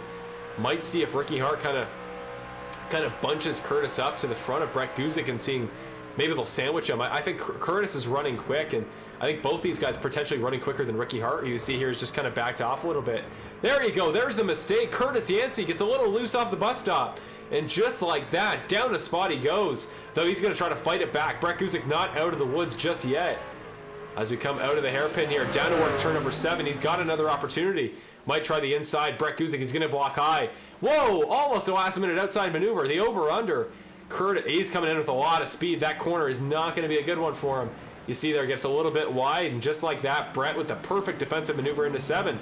might see if Ricky Hart kind of bunches Curtis up to the front of Bret Guzik and seeing maybe they'll sandwich him. I think Curtis is running quick, and I think both these guys potentially running quicker than Ricky Hart, who you see here is just kind of backed off a little bit. There you go. There's the mistake. Curtis Yancey gets a little loose off the bus stop, and just like that, down a spot he goes, though he's going to try to fight it back. Bret Guzik not out of the woods just yet. As we come out of the hairpin here, down towards turn number 7, he's got another opportunity. Might try the inside. Bret Guzik is going to block high. Whoa, almost a last minute outside maneuver. The over-under. He's coming in with a lot of speed. That corner is not going to be a good one for him. You see there, gets a little bit wide, and just like that, Bret with the perfect defensive maneuver into 7.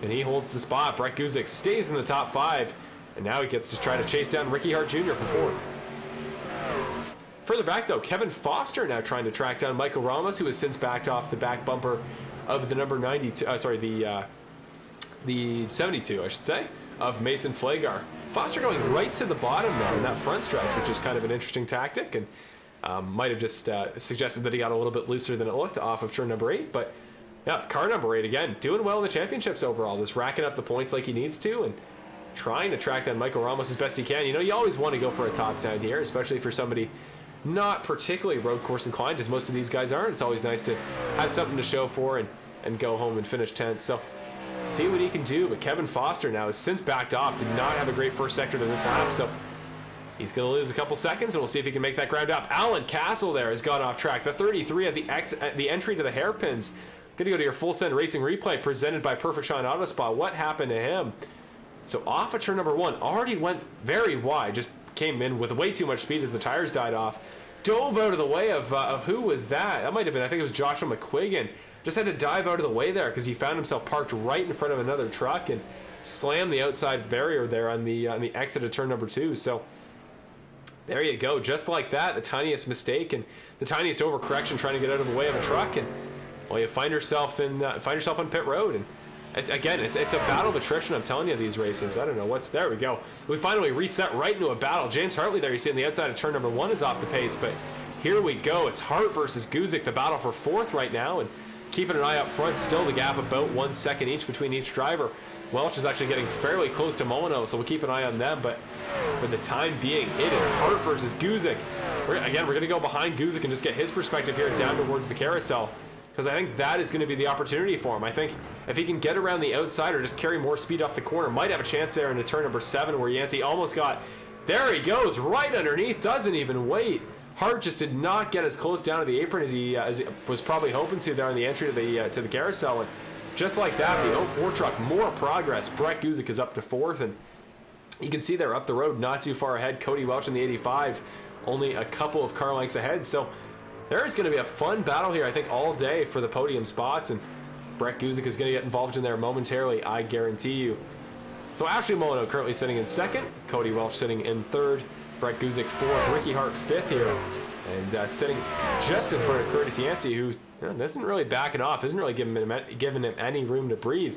And he holds the spot. Bret Guzik stays in the top 5. And now he gets to try to chase down Ricky Hart Jr. for 4th. Further back, though, Kevin Foster now trying to track down Michael Ramos, who has since backed off the back bumper of the number 92, the 72, I should say, of Mason Flagar. Foster going right to the bottom now in that front stretch, which is kind of an interesting tactic, and might have just suggested that he got a little bit looser than it looked off of turn number 8. But yeah, car number 8 again, doing well in the championships overall, just racking up the points like he needs to, and trying to track down Michael Ramos as best he can. You know, you always want to go for a top 10 here, especially for somebody not particularly road course inclined, as most of these guys aren't. It's always nice to have something to show for and go home and finish 10th. So see what he can do. But Kevin Foster now has since backed off, did not have a great first sector to this lap, so he's going to lose a couple seconds, and we'll see if he can make that ground up. Alan Castle there has gone off track. The 33 at the entry to the hairpins. Going to go to your full send racing replay presented by Perfect Shine Auto Spa. What happened to him? So off of turn number 1, already went very wide, just came in with way too much speed as the tires died off. Dove out of the way of who was that? That might have been, I think it was Joshua McQuiggan. Just had to dive out of the way there because he found himself parked right in front of another truck and slammed the outside barrier there on the exit of turn number 2. So there you go, just like that, the tiniest mistake and the tiniest overcorrection trying to get out of the way of a truck, and well, you find yourself on pit road. And it's a battle of attrition, I'm telling you, these races. I don't know what's... There we go. We finally reset right into a battle. James Hartley there, you see on the outside of turn number 1 is off the pace, but here we go. It's Hart versus Guzik, the battle for 4th right now, and keeping an eye up front, still the gap about 1 second each between each driver. Welch is actually getting fairly close to Mono, so we'll keep an eye on them, but for the time being, it is Hart versus Guzik. We're going to go behind Guzik and just get his perspective here down towards the carousel, because I think that is going to be the opportunity for him. I think if he can get around the outside or just carry more speed off the corner, might have a chance there into turn number 7 where Yancey almost got... There he goes, right underneath, doesn't even wait. Hart just did not get as close down to the apron as he was probably hoping to there on the entry to the carousel. And just like that, the 04 truck, more progress. Bret Guzik is up to 4th, and you can see they're up the road, not too far ahead. Cody Welch in the 85, only a couple of car lengths ahead. So there is going to be a fun battle here, I think, all day for the podium spots, and Bret Guzik is going to get involved in there momentarily, I guarantee you. So Ashley Mono currently sitting in 2nd, Cody Welch sitting in 3rd, Bret Guzik 4th, Ricky Hart 5th here, and sitting just in front of Curtis Yancey, who isn't really backing off, isn't really giving him any room to breathe.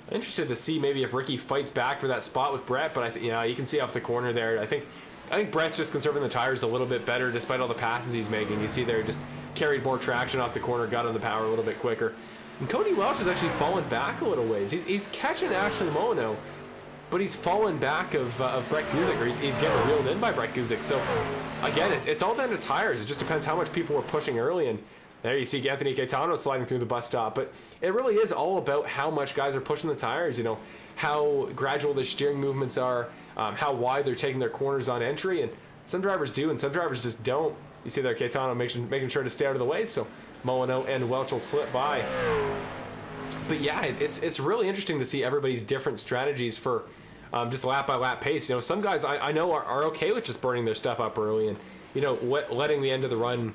I'm interested to see maybe if Ricky fights back for that spot with Bret, but you can see off the corner there, I think Bret's just conserving the tires a little bit better despite all the passes he's making. You see there, just carried more traction off the corner, got on the power a little bit quicker. And Cody Welch has actually fallen back a little ways. He's catching Ashley Mono, but he's fallen back of Bret Guzik, or he's getting reeled in by Bret Guzik. So again, it's all down to tires. It just depends how much people were pushing early, and there you see Anthony Caetano sliding through the bus stop. But it really is all about how much guys are pushing the tires, how gradual their steering movements are, how wide they're taking their corners on entry, and some drivers do and some drivers just don't. You see there Caetano making sure to stay out of the way, so Mono and Welch will slip by. But yeah, it's really interesting to see everybody's different strategies for just lap by lap pace. Some guys I know are okay with just burning their stuff up early and letting the end of the run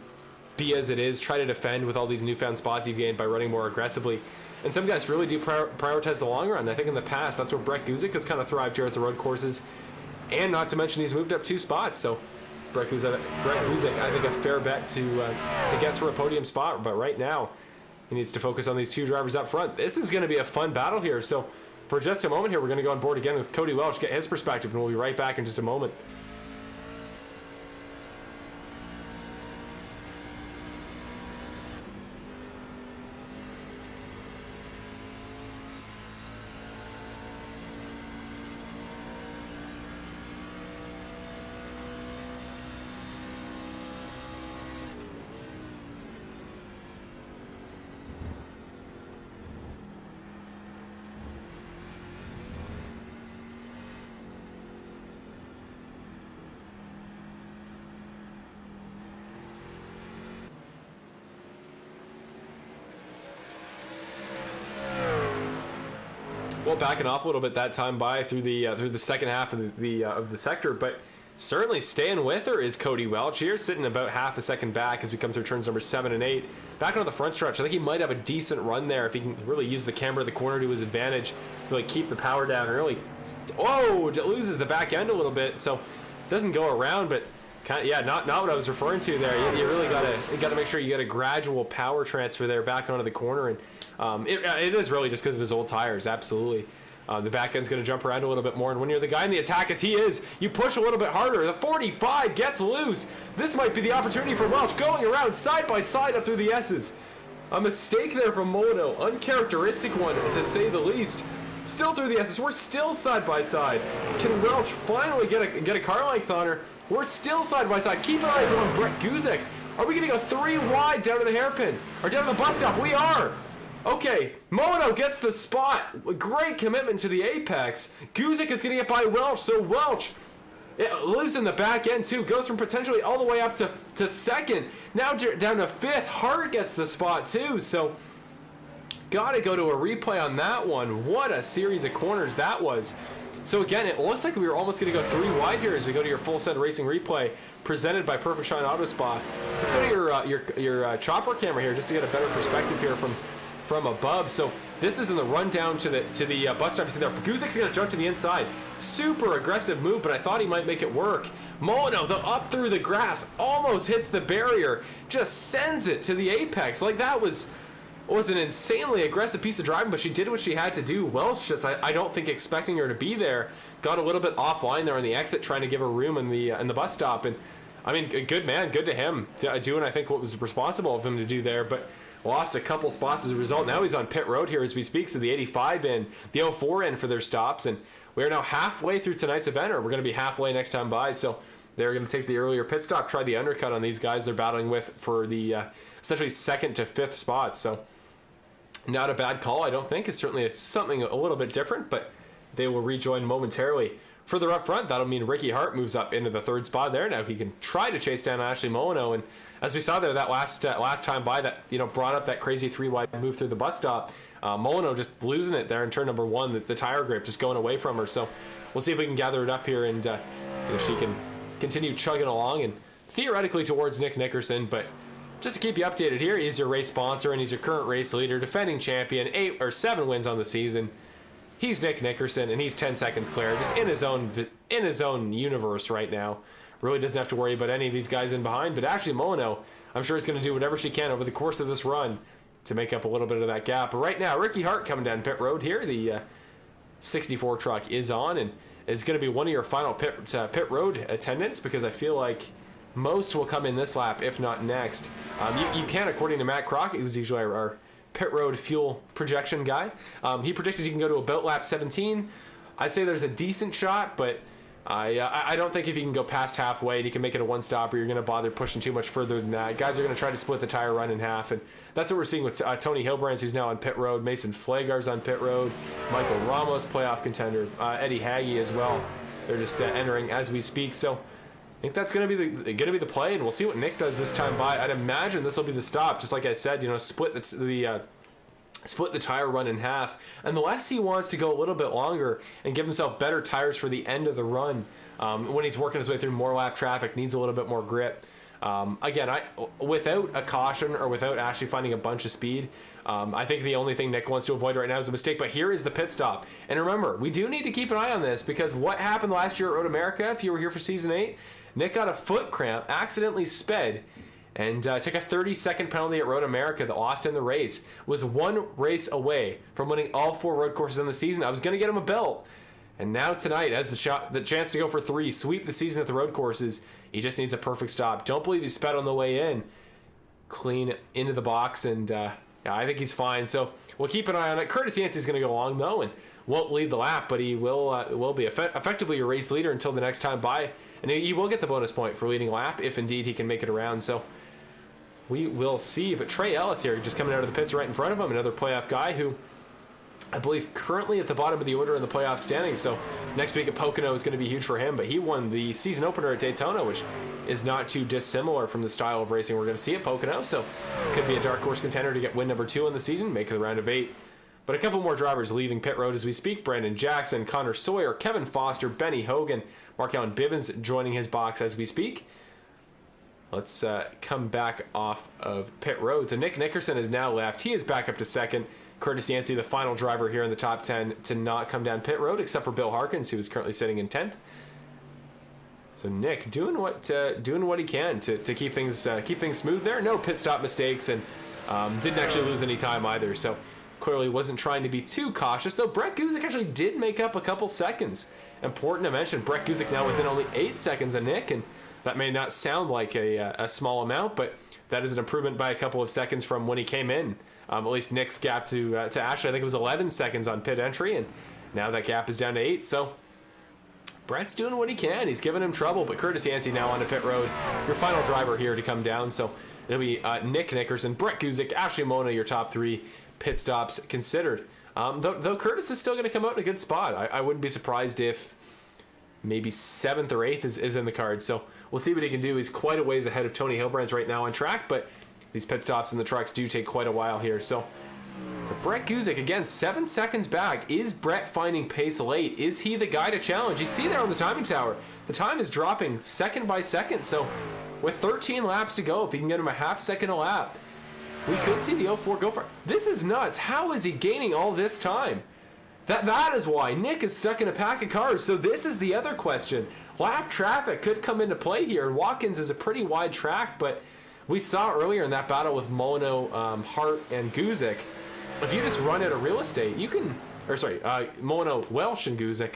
be as it is, try to defend with all these newfound spots you've gained by running more aggressively. And some guys really do prioritize the long run. I think in the past, that's where Bret Guzik has kind of thrived here at the road courses. And not to mention, he's moved up 2 spots. So Bret Guzik, I think, a fair bet to guess for a podium spot. But right now, he needs to focus on these 2 drivers up front. This is going to be a fun battle here. So for just a moment here, we're going to go on board again with Cody Welch, get his perspective, and we'll be right back in just a moment. Well, backing off a little bit that time by through the second half of the sector, but certainly staying with her is Cody Welch here, sitting about half a second back as we come through turns number 7 and 8. Back on the front stretch, I think he might have a decent run there if he can really use the camber of the corner to his advantage, really keep the power down, and really, it loses the back end a little bit, so doesn't go around, but not what I was referring to there. You really gotta make sure you get a gradual power transfer there back onto the corner, and it is really just because of his old tires, absolutely. The back end's going to jump around a little bit more, and when you're the guy in the attack as he is, you push a little bit harder. The 45 gets loose. This might be the opportunity for Welch, going around side by side up through the S's. A mistake there from Mono, uncharacteristic one to say the least. Still through the S's, we're still side by side. Can Welch finally get a car length on her? We're still side by side. Keep an eye on Bret Guzik. Are we going to go 3 wide down to the hairpin? Or down to the bus stop? We are! Okay, Mono gets the spot. Great commitment to the apex. Guzik is going to get by Welch, so Welch losing the back end too. Goes from potentially all the way up to second. Now down to 5th. Hart gets the spot too, so got to go to a replay on that one. What a series of corners that was. So again, it looks like we were almost going to go 3 wide here as we go to your full set racing replay presented by Perfect Shine Auto Spa. Let's go to your chopper camera here just to get a better perspective here from above. So this is in the run down to the bus stop. You see there, Guzik's going to jump to the inside. Super aggressive move, but I thought he might make it work. Mono, the up through the grass, almost hits the barrier, just sends it to the apex. Like that was an insanely aggressive piece of driving, but she did what she had to do. Welch just, I don't think expecting her to be there, got a little bit offline there on the exit, trying to give her room in the bus stop. And I mean, good man, good to him, doing I think what was responsible of him to do there, but lost a couple spots as a result. Now he's on pit road here as we speak, so the 85 in, the 04 in for their stops, and we are now halfway through tonight's event, or we're going to be halfway next time by, so they're going to take the earlier pit stop, try the undercut on these guys they're battling with for the essentially 2nd to 5th spots, so not a bad call, I don't think. It's certainly something a little bit different, but they will rejoin momentarily. Further up front, that'll mean Ricky Hart moves up into the 3rd spot there. Now he can try to chase down Ashley Mono, and as we saw there that last time by that, brought up that crazy 3 wide move through the bus stop. Mono just losing it there in turn number 1, the tire grip just going away from her. So we'll see if we can gather it up here and if she can continue chugging along and theoretically towards Nick Nickerson. But just to keep you updated here, he's your race sponsor and he's your current race leader, defending champion, 8 or 7 wins on the season. He's Nick Nickerson and he's 10 seconds clear, just in his own universe right now. Really doesn't have to worry about any of these guys in behind, but Ashley Mono, I'm sure is going to do whatever she can over the course of this run to make up a little bit of that gap. But right now, Ricky Hart coming down pit road here. The 64 truck is on and is going to be one of your final pit road attendants, because I feel like most will come in this lap, if not next. You can, according to Matt Crockett, who's usually our pit road fuel projection guy, he predicted you can go to about lap 17. I'd say there's a decent shot, but I don't think if you can go past halfway and you can make it a one-stopper, you're going to bother pushing too much further than that. Guys are going to try to split the tire run in half, and that's what we're seeing with Tony Hilbrands, who's now on pit road. Mason Flagar's on pit road. Michael Ramos, playoff contender. Eddie Haggy as well. They're just entering as we speak. So I think that's going to be the play, and we'll see what Nick does this time by. I'd imagine this will be the stop, just like I said. Split the tire run in half, and unless he wants to go a little bit longer and give himself better tires for the end of the run, when he's working his way through more lap traffic, needs a little bit more grip. Again, without a caution or without actually finding a bunch of speed, I think the only thing Nick wants to avoid right now is a mistake. But here is the pit stop, and remember, we do need to keep an eye on this, because what happened last year at Road America, if you were here for season 8, Nick got a foot cramp, accidentally sped, and took a 30-second penalty at Road America that lost him the race. Was 1 race away from winning all 4 road courses in the season. I was going to get him a belt. And now tonight, as the chance to go for 3, sweep the season at the road courses, he just needs a perfect stop. Don't believe he sped on the way in. Clean into the box, and I think he's fine. So we'll keep an eye on it. Curtis Yancey's going to go along, though, and won't lead the lap, but he will be effectively your race leader until the next time by. And he will get the bonus point for leading lap if indeed he can make it around. So we will see. But Trey Ellis here, just coming out of the pits right in front of him, another playoff guy who I believe currently at the bottom of the order in the playoff standings. So next week at Pocono is going to be huge for him. But he won the season opener at Daytona, which is not too dissimilar from the style of racing we're going to see at Pocono. So could be a dark horse contender to get win number 2 in the season, make the round of 8. But a couple more drivers leaving pit road as we speak. Brandon Jackson, Connor Sawyer, Kevin Foster, Benny Hogan, Mark-Allen Bibbins joining his box as we speak. Let's come back off of pit road. So Nick Nickerson is now left. He is back up to second. Curtis Yancey, the final driver here in the top 10 to not come down pit road, except for Bill Harkins, who is currently sitting in 10th. So Nick doing what he can to keep things smooth there. No pit stop mistakes, and didn't actually lose any time either. So clearly wasn't trying to be too cautious, though Bret Guzik actually did make up a couple seconds. Important to mention, Bret Guzik now within only 8 seconds of Nick, and that may not sound like a small amount, but that is an improvement by a couple of seconds from when he came in. At least Nick's gap to Ashley, I think it was 11 seconds on pit entry, and now that gap is down to 8. So Bret's doing what he can. He's giving him trouble, but Curtis Yancey now onto pit road. Your final driver here to come down. So it'll be Nick Nickerson, Bret Guzik, Ashley Mona, your top 3 pit stops considered. Though Curtis is still going to come out in a good spot. I wouldn't be surprised if maybe 7th or 8th is in the cards. So we'll see what he can do. He's quite a ways ahead of Tony Hilbrands right now on track, but these pit stops in the trucks do take quite a while here. So Bret Guzik, again, 7 seconds back. Is Bret finding pace late? Is he the guy to challenge? You see there on the timing tower, the time is dropping second by second. So with 13 laps to go, if he can get him a half second a lap, we could see the 04 go for it. This is nuts. How is he gaining all this time? That is why Nick is stuck in a pack of cars. So this is the other question. Lap traffic could come into play here. Watkins is a pretty wide track, but we saw earlier in that battle with Mono, Hart, and Guzik, if you just run out of real estate, you can, Mono, Welch, and Guzik,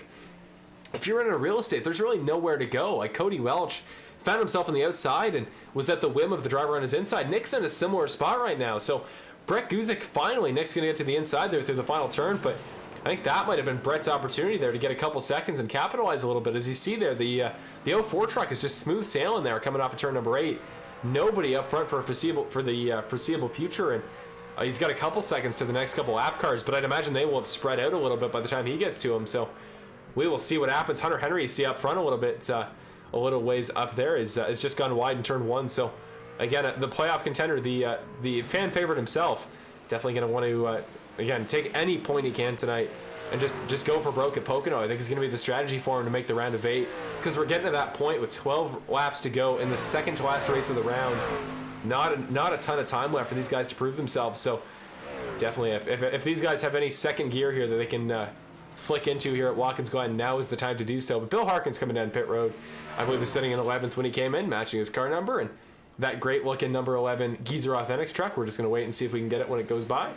if you're running a real estate, there's really nowhere to go. Like Cody Welch found himself on the outside and was at the whim of the driver on his inside. Nick's in a similar spot right now. So Bret Guzik, finally, Nick's going to get to the inside there through the final turn, but I think that might have been Bret's opportunity there to get a couple seconds and capitalize a little bit. As you see there, the 04 truck is just smooth sailing there coming off of turn number 8. Nobody up front for the foreseeable future, and he's got a couple seconds to the next couple lap cars, but I'd imagine they will have spread out a little bit by the time he gets to him. So we will see what happens. Hunter Henry, you see up front a little bit, a little ways up there, is just gone wide in turn 1. So again, the playoff contender, the fan favorite himself, definitely going to want to again take any point he can tonight and just go for broke at Pocono. I think it's going to be the strategy for him to make the round of 8, because we're getting to that point with 12 laps to go in the second to last race of the round. Not a ton of time left for these guys to prove themselves. So definitely, if these guys have any second gear here that they can flick into here at Watkins Glen, now is the time to do so. But Bill Harkins coming down pit road, I believe, was sitting in 11th when he came in, matching his car number, and that great looking number 11 Geezer Authentics truck. We're just going to wait and see if we can get it when it goes by.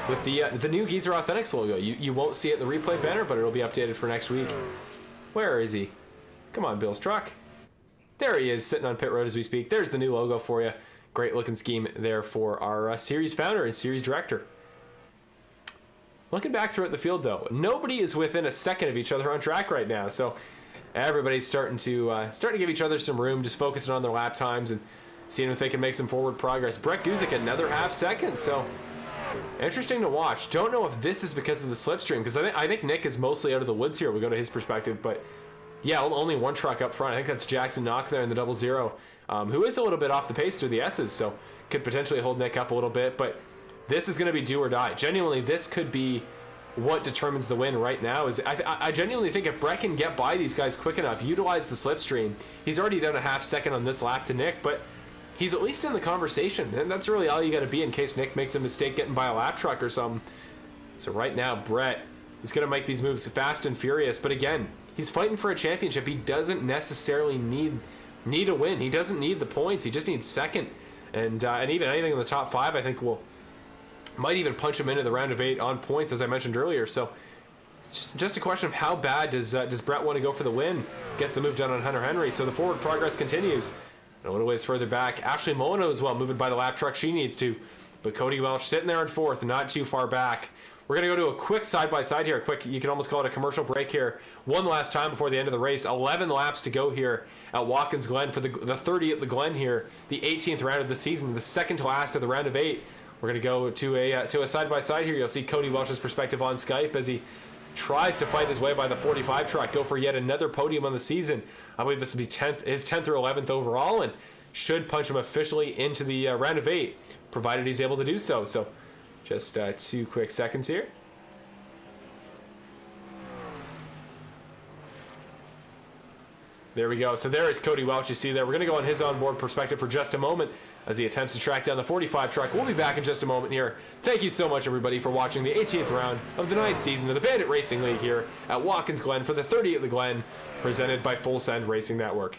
With the new Geezer Authentics logo, you won't see it in the replay banner, but it'll be updated for next week. Where is he? Come on, Bill's truck. There he is, sitting on pit road as we speak. There's the new logo for you. Great looking scheme there for our series founder and series director. Looking back throughout the field, though, nobody is within a second of each other on track right now. So everybody's starting to give each other some room, just focusing on their lap times and seeing if they can make some forward progress. Bret Guzik another half second, so interesting to watch. Don't know if this is because of the slipstream, because I think Nick is mostly out of the woods here. We go to his perspective, but yeah, only one truck up front. I think that's Jackson Knock there in the 00, who is a little bit off the pace through the S's, so could potentially hold Nick up a little bit. But this is going to be do or die. Genuinely, this could be what determines the win right now. Is I genuinely think if Bret can get by these guys quick enough, utilize the slipstream, he's already done a half second on this lap to Nick, but he's at least in the conversation, and that's really all you got to be in case Nick makes a mistake getting by a lap truck or something. So right now, Bret is going to make these moves fast and furious, but again, he's fighting for a championship. He doesn't necessarily need a win. He doesn't need the points. He just needs second, and even anything in the top 5, I think might even punch him into the round of 8 on points, as I mentioned earlier. So it's just a question of how bad does Bret want to go for the win. Gets the move done on Hunter Henry, so the forward progress continues. And a little ways further back, Ashley Mono as well, moving by the lap truck she needs to. But Cody Welch sitting there in 4th, not too far back. We're going to go to a quick side-by-side here. Quick, you can almost call it a commercial break here. One last time before the end of the race. 11 laps to go here at Watkins Glen for the 30 at the Glen here. The 18th round of the season, the second to last of the round of 8. We're going to go to a side-by-side here. You'll see Cody Welch's perspective on Skype as he tries to fight his way by the 45 truck, go for yet another podium on the season. I believe this will be his 10th or 11th overall, and should punch him officially into the round of 8, provided he's able to do so. So Just 2 quick seconds here. There we go. So there is Cody Welch. You see there. We're going to go on his onboard perspective for just a moment as he attempts to track down the 45 truck. We'll be back in just a moment here. Thank you so much, everybody, for watching the 18th round of the 9th season of the Bandit Racing League here at Watkins Glen for the 30 at the Glen, presented by Full Send Racing Network.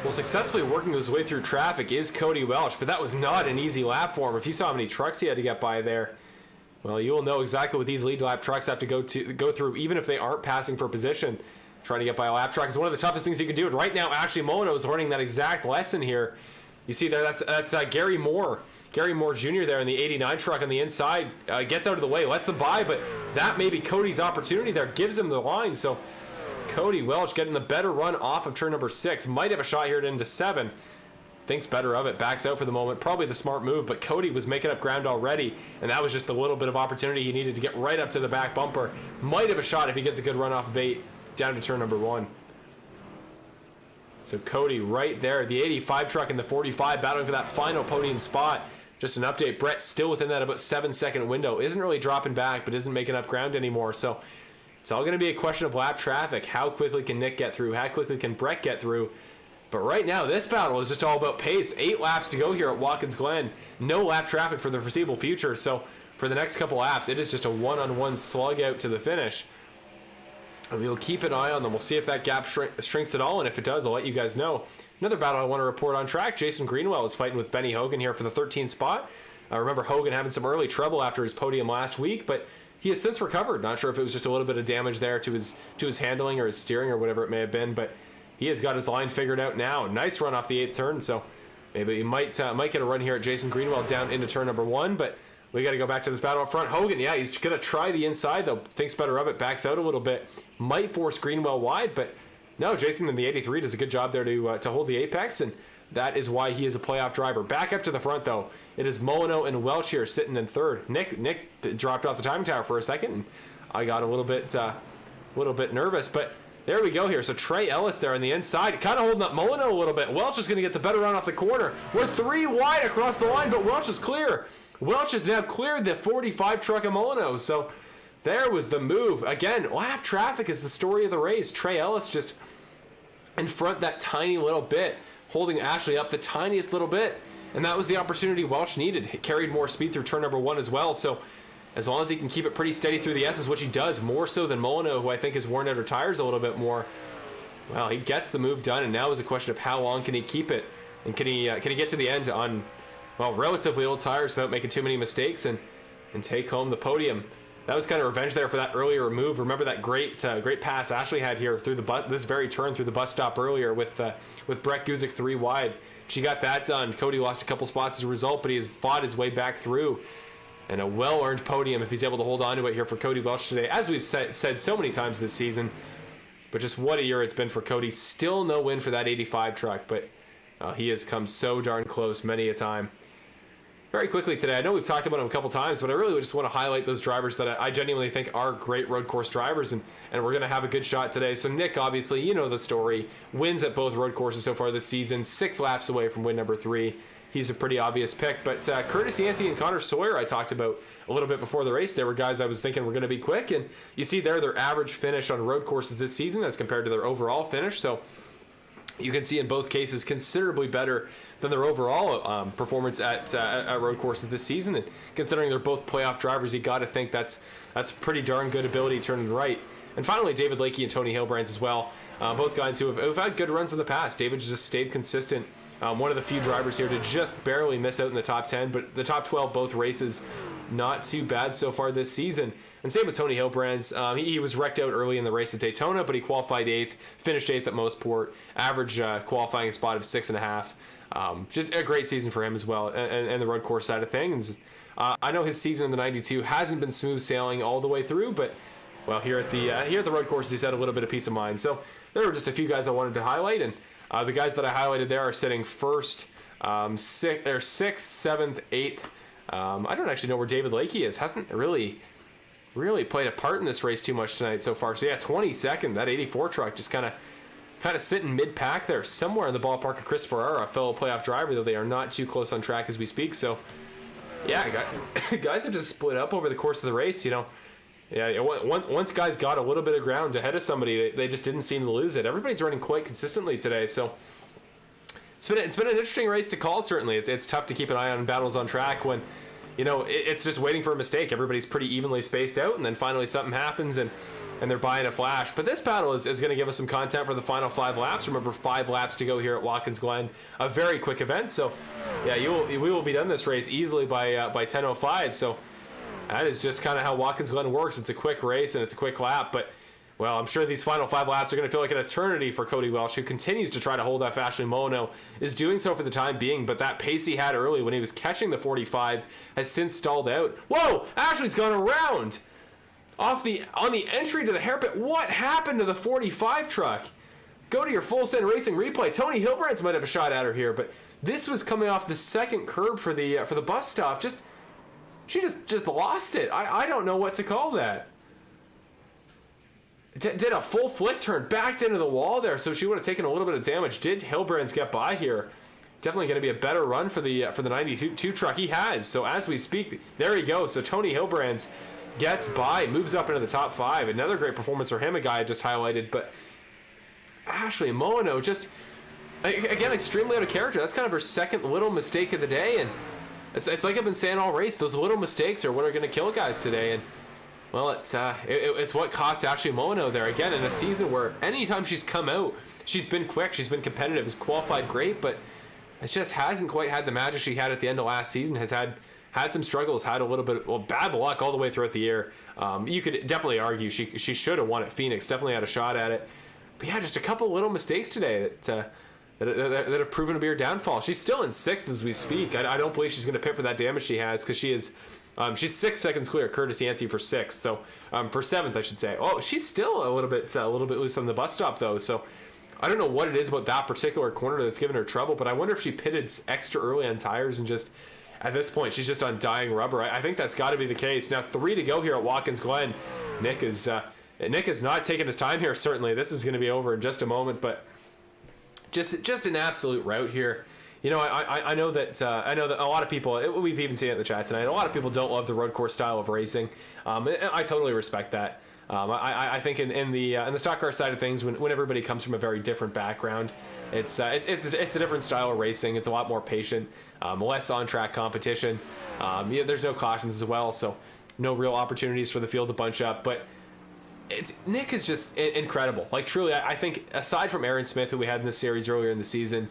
Well, successfully working his way through traffic is Cody Welch, but that was not an easy lap for him. If you saw how many trucks he had to get by there, well, you will know exactly what these lead lap trucks have to go through, even if they aren't passing for position. Trying to get by a lap truck is one of the toughest things you can do. And right now, actually, Mono is learning that exact lesson here. You see there, that's Gary Moore. Gary Moore Jr. there in the 89 truck on the inside gets out of the way, lets them by, but that may be Cody's opportunity there, gives him the line. So Cody Welch getting the better run off of turn number 6. Might have a shot here into 7. Thinks better of it. Backs out for the moment. Probably the smart move, but Cody was making up ground already, and that was just a little bit of opportunity he needed to get right up to the back bumper. Might have a shot if he gets a good run off of 8 down to turn number 1. So Cody right there. The 85 truck and the 45 battling for that final podium spot. Just an update. Bret's still within that about 7-second window. Isn't really dropping back, but isn't making up ground anymore. So it's all going to be a question of lap traffic. How quickly can Nick get through? How quickly can Bret get through? But right now, this battle is just all about pace. 8 laps to go here at Watkins Glen. No lap traffic for the foreseeable future. So for the next couple laps, it is just a one-on-one slug out to the finish. And we'll keep an eye on them. We'll see if that gap shrinks at all. And if it does, I'll let you guys know. Another battle I want to report on track. Jason Greenwell is fighting with Benny Hogan here for the 13th spot. I remember Hogan having some early trouble after his podium last week, but he has since recovered. Not sure if it was just a little bit of damage there to his handling or his steering or whatever it may have been, but he has got his line figured out now. Nice run off the 8th turn, so maybe he might get a run here at Jason Greenwell down into turn number 1, but we got to go back to this battle up front. Hogan, yeah, he's going to try the inside, though. Thinks better of it, backs out a little bit. Might force Greenwell wide, but no, Jason in the 83 does a good job there to hold the apex, and that is why he is a playoff driver. Back up to the front, though. It is Molyneux and Welch here sitting in 3rd. Nick dropped off the timing tower for a second, and I got a little bit nervous, but there we go here. So Trey Ellis there on the inside, kind of holding up Molyneux a little bit. Welch is going to get the better run off the corner. We're 3 wide across the line, but Welch is clear. Welch has now cleared the 45 truck of Molyneux, so there was the move. Again, lap traffic is the story of the race. Trey Ellis just in front that tiny little bit, holding Ashley up the tiniest little bit. And that was the opportunity Welch needed. He carried more speed through turn number 1 as well. So as long as he can keep it pretty steady through the S's, which he does, more so than Molyneux, who I think has worn out her tires a little bit more, well, he gets the move done. And now is a question of how long can he keep it? And can he get to the end on, well, relatively old tires without making too many mistakes and take home the podium? That was kind of revenge there for that earlier move. Remember that great pass Ashley had here through this very turn through the bus stop earlier with Bret Guzik 3 wide. She got that done. Cody lost a couple spots as a result, but he has fought his way back through. And a well-earned podium if he's able to hold on to it here for Cody Welch today, as we've said so many times this season. But just what a year it's been for Cody. Still no win for that 85 truck, but he has come so darn close many a time. Very quickly today, I know we've talked about him a couple times, but I really just want to highlight those drivers that I genuinely think are great road course drivers, and we're going to have a good shot today. So Nick, obviously, you know the story, wins at both road courses so far this season, 6 laps away from win number 3. he's a pretty obvious pick. But Curtis Yancey and Connor Sawyer, I talked about a little bit before the race. They were guys I was thinking were going to be quick, and you see there their average finish on road courses this season as compared to their overall finish. So you can see in both cases considerably better than their overall performance at road courses this season. And considering they're both playoff drivers, you got to think that's pretty darn good ability turning right. And finally, David Lacy and Tony Hilbrands as well. Both guys who've had good runs in the past. David's just stayed consistent. One of the few drivers here to just barely miss out in the top 10, but the top 12 both races, not too bad so far this season. And same with Tony Hilbrands. He was wrecked out early in the race at Daytona, but he qualified 8th, finished 8th at Mossport, average qualifying spot of 6.5. Just a great season for him as well, and the road course side of things. I know his season in the 92 hasn't been smooth sailing all the way through, but well, here at the road courses, he's had a little bit of peace of mind. So there were just a few guys I wanted to highlight, and the guys that I highlighted there are sitting first, sixth, 7th, 8th. I don't actually know where David Lacy is. Hasn't really played a part in this race too much tonight so far. So yeah, 22nd. That 84 truck just kind of sitting mid-pack there, somewhere in the ballpark of Chris Ferrara, a fellow playoff driver, though they are not too close on track as we speak. So yeah, guys have just split up over the course of the race, you know. Yeah, once guys got a little bit of ground ahead of somebody, they just didn't seem to lose it. Everybody's running quite consistently today, so it's been an interesting race to call. Certainly, it's tough to keep an eye on battles on track when, you know, it's just waiting for a mistake. Everybody's pretty evenly spaced out, and then finally something happens, and they're buying a flash. But this battle is going to give us some content for the final 5 laps. Remember, 5 laps to go here at Watkins Glen, a very quick event. So yeah, we will be done this race easily by 10:05. So that is just kind of how Watkins Glen works. It's a quick race and it's a quick lap, but well, I'm sure these final 5 laps are going to feel like an eternity for Cody Welch, who continues to try to hold off Ashley Mono, is doing so for the time being, but that pace he had early when he was catching the 45 has since stalled out. Whoa! Ashley's gone around on the entry to the hairpin. What happened to the 45 truck? Go to your Full Send Racing replay. Tony Hilbrands might have a shot at her here, but this was coming off the second curb for the bus stop. She just lost it. I don't know what to call that. Did a full flick turn, backed into the wall there, so she would have taken a little bit of damage. Did Hilbrands get by here? Definitely going to be a better run for the 92 truck. He has. So as we speak, there he goes. So Tony Hilbrands gets by, moves up into the top 5. Another great performance for him, a guy I just highlighted. But Ashley Mono just, again, extremely out of character. That's kind of her second little mistake of the day, and it's like I've been saying all race. Those little mistakes are what are going to kill guys today, and well, it's what cost Ashley Mono there. Again, in a season where anytime she's come out, she's been quick, she's been competitive, has qualified great, but it just hasn't quite had the magic she had at the end of last season. Has had some struggles, had a little bit of bad luck all the way throughout the year. You could definitely argue she should have won at Phoenix. Definitely had a shot at it, but yeah, just a couple little mistakes today that have proven to be her downfall. She's still in 6th as we speak. I don't believe she's going to pit for that damage she has, because she is. She's 6 seconds clear. Curtis Yancey for 6th, so for 7th, I should say. Oh, she's still a little bit loose on the bus stop though. So I don't know what it is about that particular corner that's giving her trouble, but I wonder if she pitted extra early on tires and just at this point she's just on dying rubber. I think that's got to be the case. Now 3 to go here at Watkins Glen. Nick is not taking his time here. Certainly, this is going to be over in just a moment, but just an absolute rout here. You know, I know that a lot of people, we've even seen it in the chat tonight, a lot of people don't love the road course style of racing. I totally respect that. I think in the stock car side of things, when everybody comes from a very different background, it's a different style of racing. It's a lot more patient, less on track competition. There's no cautions as well, so no real opportunities for the field to bunch up. But Nick is just incredible. Like truly, I think aside from Aaron Smith, who we had in this series earlier in the season,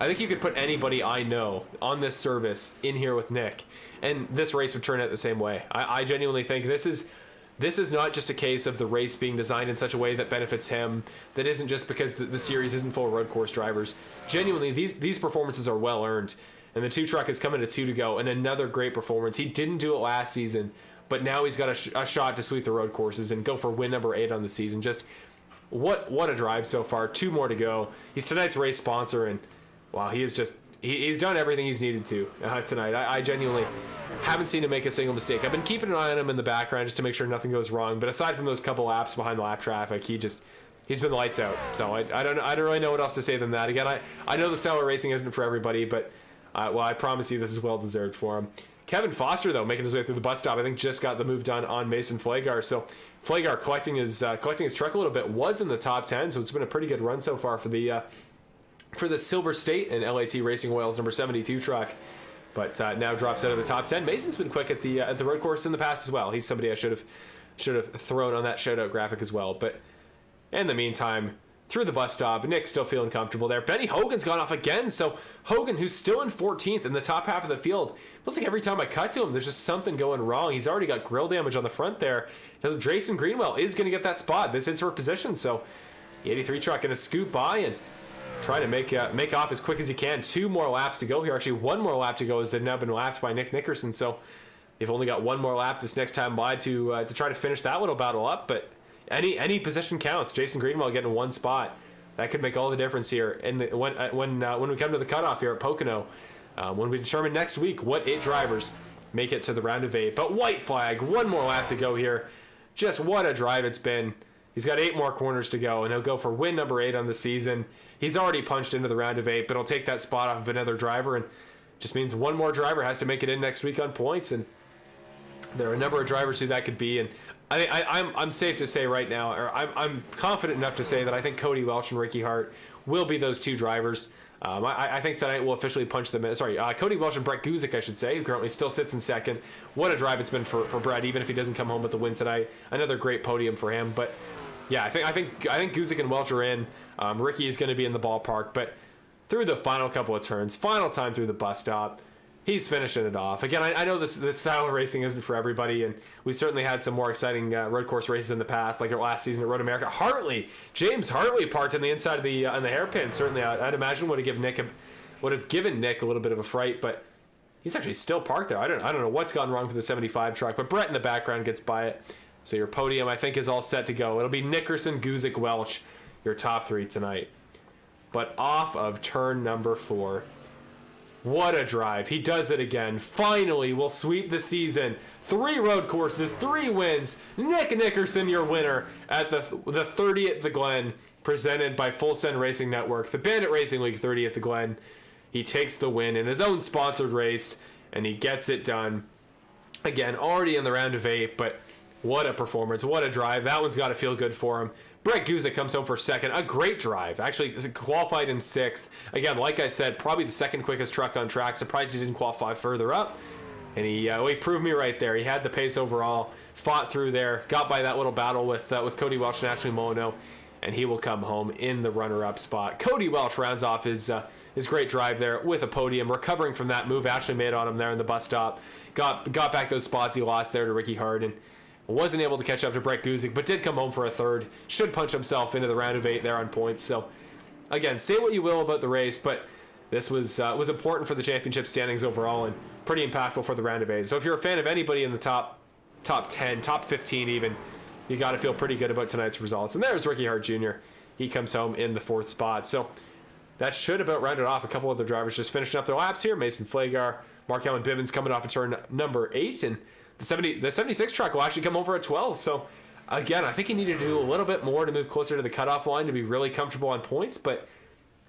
I think you could put anybody I know on this service in here with Nick, and this race would turn out the same way. I genuinely think this is not just a case of the race being designed in such a way that benefits him. That isn't just because the series isn't full of road course drivers. Genuinely, these performances are well earned, and the 2 truck is coming to 2 to go, and another great performance. He didn't do it last season, but now he's got a shot to sweep the road courses and go for win number 8 on the season. Just what a drive so far. 2 more to go. He's tonight's race sponsor, and wow, he's done everything he's needed to tonight. I genuinely haven't seen him make a single mistake. I've been keeping an eye on him in the background just to make sure nothing goes wrong. But aside from those couple laps behind the lap traffic, he's been lights out. So I don't really know what else to say than that. Again, I know the style of racing isn't for everybody, but Well, I promise you this is well deserved for him. Kevin Foster, though, making his way through the bus stop, I think just got the move done on Mason Flagar. So Flagar collecting his truck a little bit, was in the top 10, so it's been a pretty good run so far for the Silver State and LAT Racing Oil's number 72 truck. But now drops out of the top 10. Mason's been quick at the road course in the past as well. He's somebody I should have thrown on that shoutout graphic as well. But in the meantime, through the bus stop, Nick's still feeling comfortable there. Benny Hogan's gone off again. So Hogan, who's still in 14th in the top half of the field, feels like every time I cut to him, there's just something going wrong. He's already got grill damage on the front there. Jason Greenwell is going to get that spot. This is her position. So the 83 truck going to scoot by and try to make off as quick as he can. 2 more laps to go here. Actually, 1 more lap to go as they've now been lapped by Nick Nickerson. So they've only got 1 more lap this next time by to try to finish that little battle up. But any position counts. Jason Greenwell getting 1 spot. That could make all the difference here. And when we come to the cutoff here at Pocono, when we determine next week what 8 drivers make it to the round of 8. But white flag, 1 more lap to go here. Just what a drive it's been. He's got 8 more corners to go, and he'll go for win number 8 on the season. He's already punched into the round of 8, but he'll take that spot off of another driver, and just means 1 more driver has to make it in next week on points. And there are a number of drivers who that could be, and I'm safe to say right now, or I'm confident enough to say that I think Cody Welch and Ricky Hart will be those 2 drivers. I think tonight we'll officially punch them in. Sorry, Cody Welch and Bret Guzik, I should say, who currently still sits in second. What a drive it's been for Bret, even if he doesn't come home with the win tonight. Another great podium for him. But yeah, I think Guzik and Welch are in. Ricky is going to be in the ballpark, but through the final couple of turns, final time through the bus stop, he's finishing it off. Again, I know this style of racing isn't for everybody, and we certainly had some more exciting road course races in the past, like our last season at Road America. James Hartley parked on the inside of the on the hairpin. Certainly, I'd imagine would have given Nick a little bit of a fright, but he's actually still parked there. I don't know what's gone wrong for the 75 truck, but Brett in the background gets by it. So your podium, I think, is all set to go. It'll be Nickerson, Guzik, Welch, your top 3 tonight. But off of turn number 4. What a drive. He does it again. Finally, we'll sweep the season. 3 road courses, 3 wins. Nick Nickerson, your winner at the 30 at the Glen, presented by Full Send Racing Network, the Bandit Racing League 30 at the Glen. He takes the win in his own sponsored race, and he gets it done. Again, already in the round of 8, but what a performance. What a drive. That one's got to feel good for him. Bret Guzik comes home for second. A great drive. Actually, qualified in 6th. Again, like I said, probably the second quickest truck on track. Surprised he didn't qualify further up. And he proved me right there. He had the pace overall. Fought through there. Got by that little battle with Cody Welch and Ashley Molyneux. And he will come home in the runner-up spot. Cody Welch rounds off his great drive there with a podium. Recovering from that move Ashley made on him there in the bus stop. Got back those spots he lost there to Ricky Hart. And wasn't able to catch up to Bret Guzik, but did come home for a 3rd. Should punch himself into the round of 8 there on points. So, again, say what you will about the race, but this was important for the championship standings overall and pretty impactful for the round of 8. So if you're a fan of anybody in the top 10, top 15 even, you got to feel pretty good about tonight's results. And there's Ricky Hart Jr. He comes home in the 4th spot. So that should about round it off. A couple other drivers just finishing up their laps here. Mason Flagar, Mark Allen Bivens coming off of turn number 8, and the 76 truck will actually come home for a 12. So, again, I think he needed to do a little bit more to move closer to the cutoff line to be really comfortable on points, but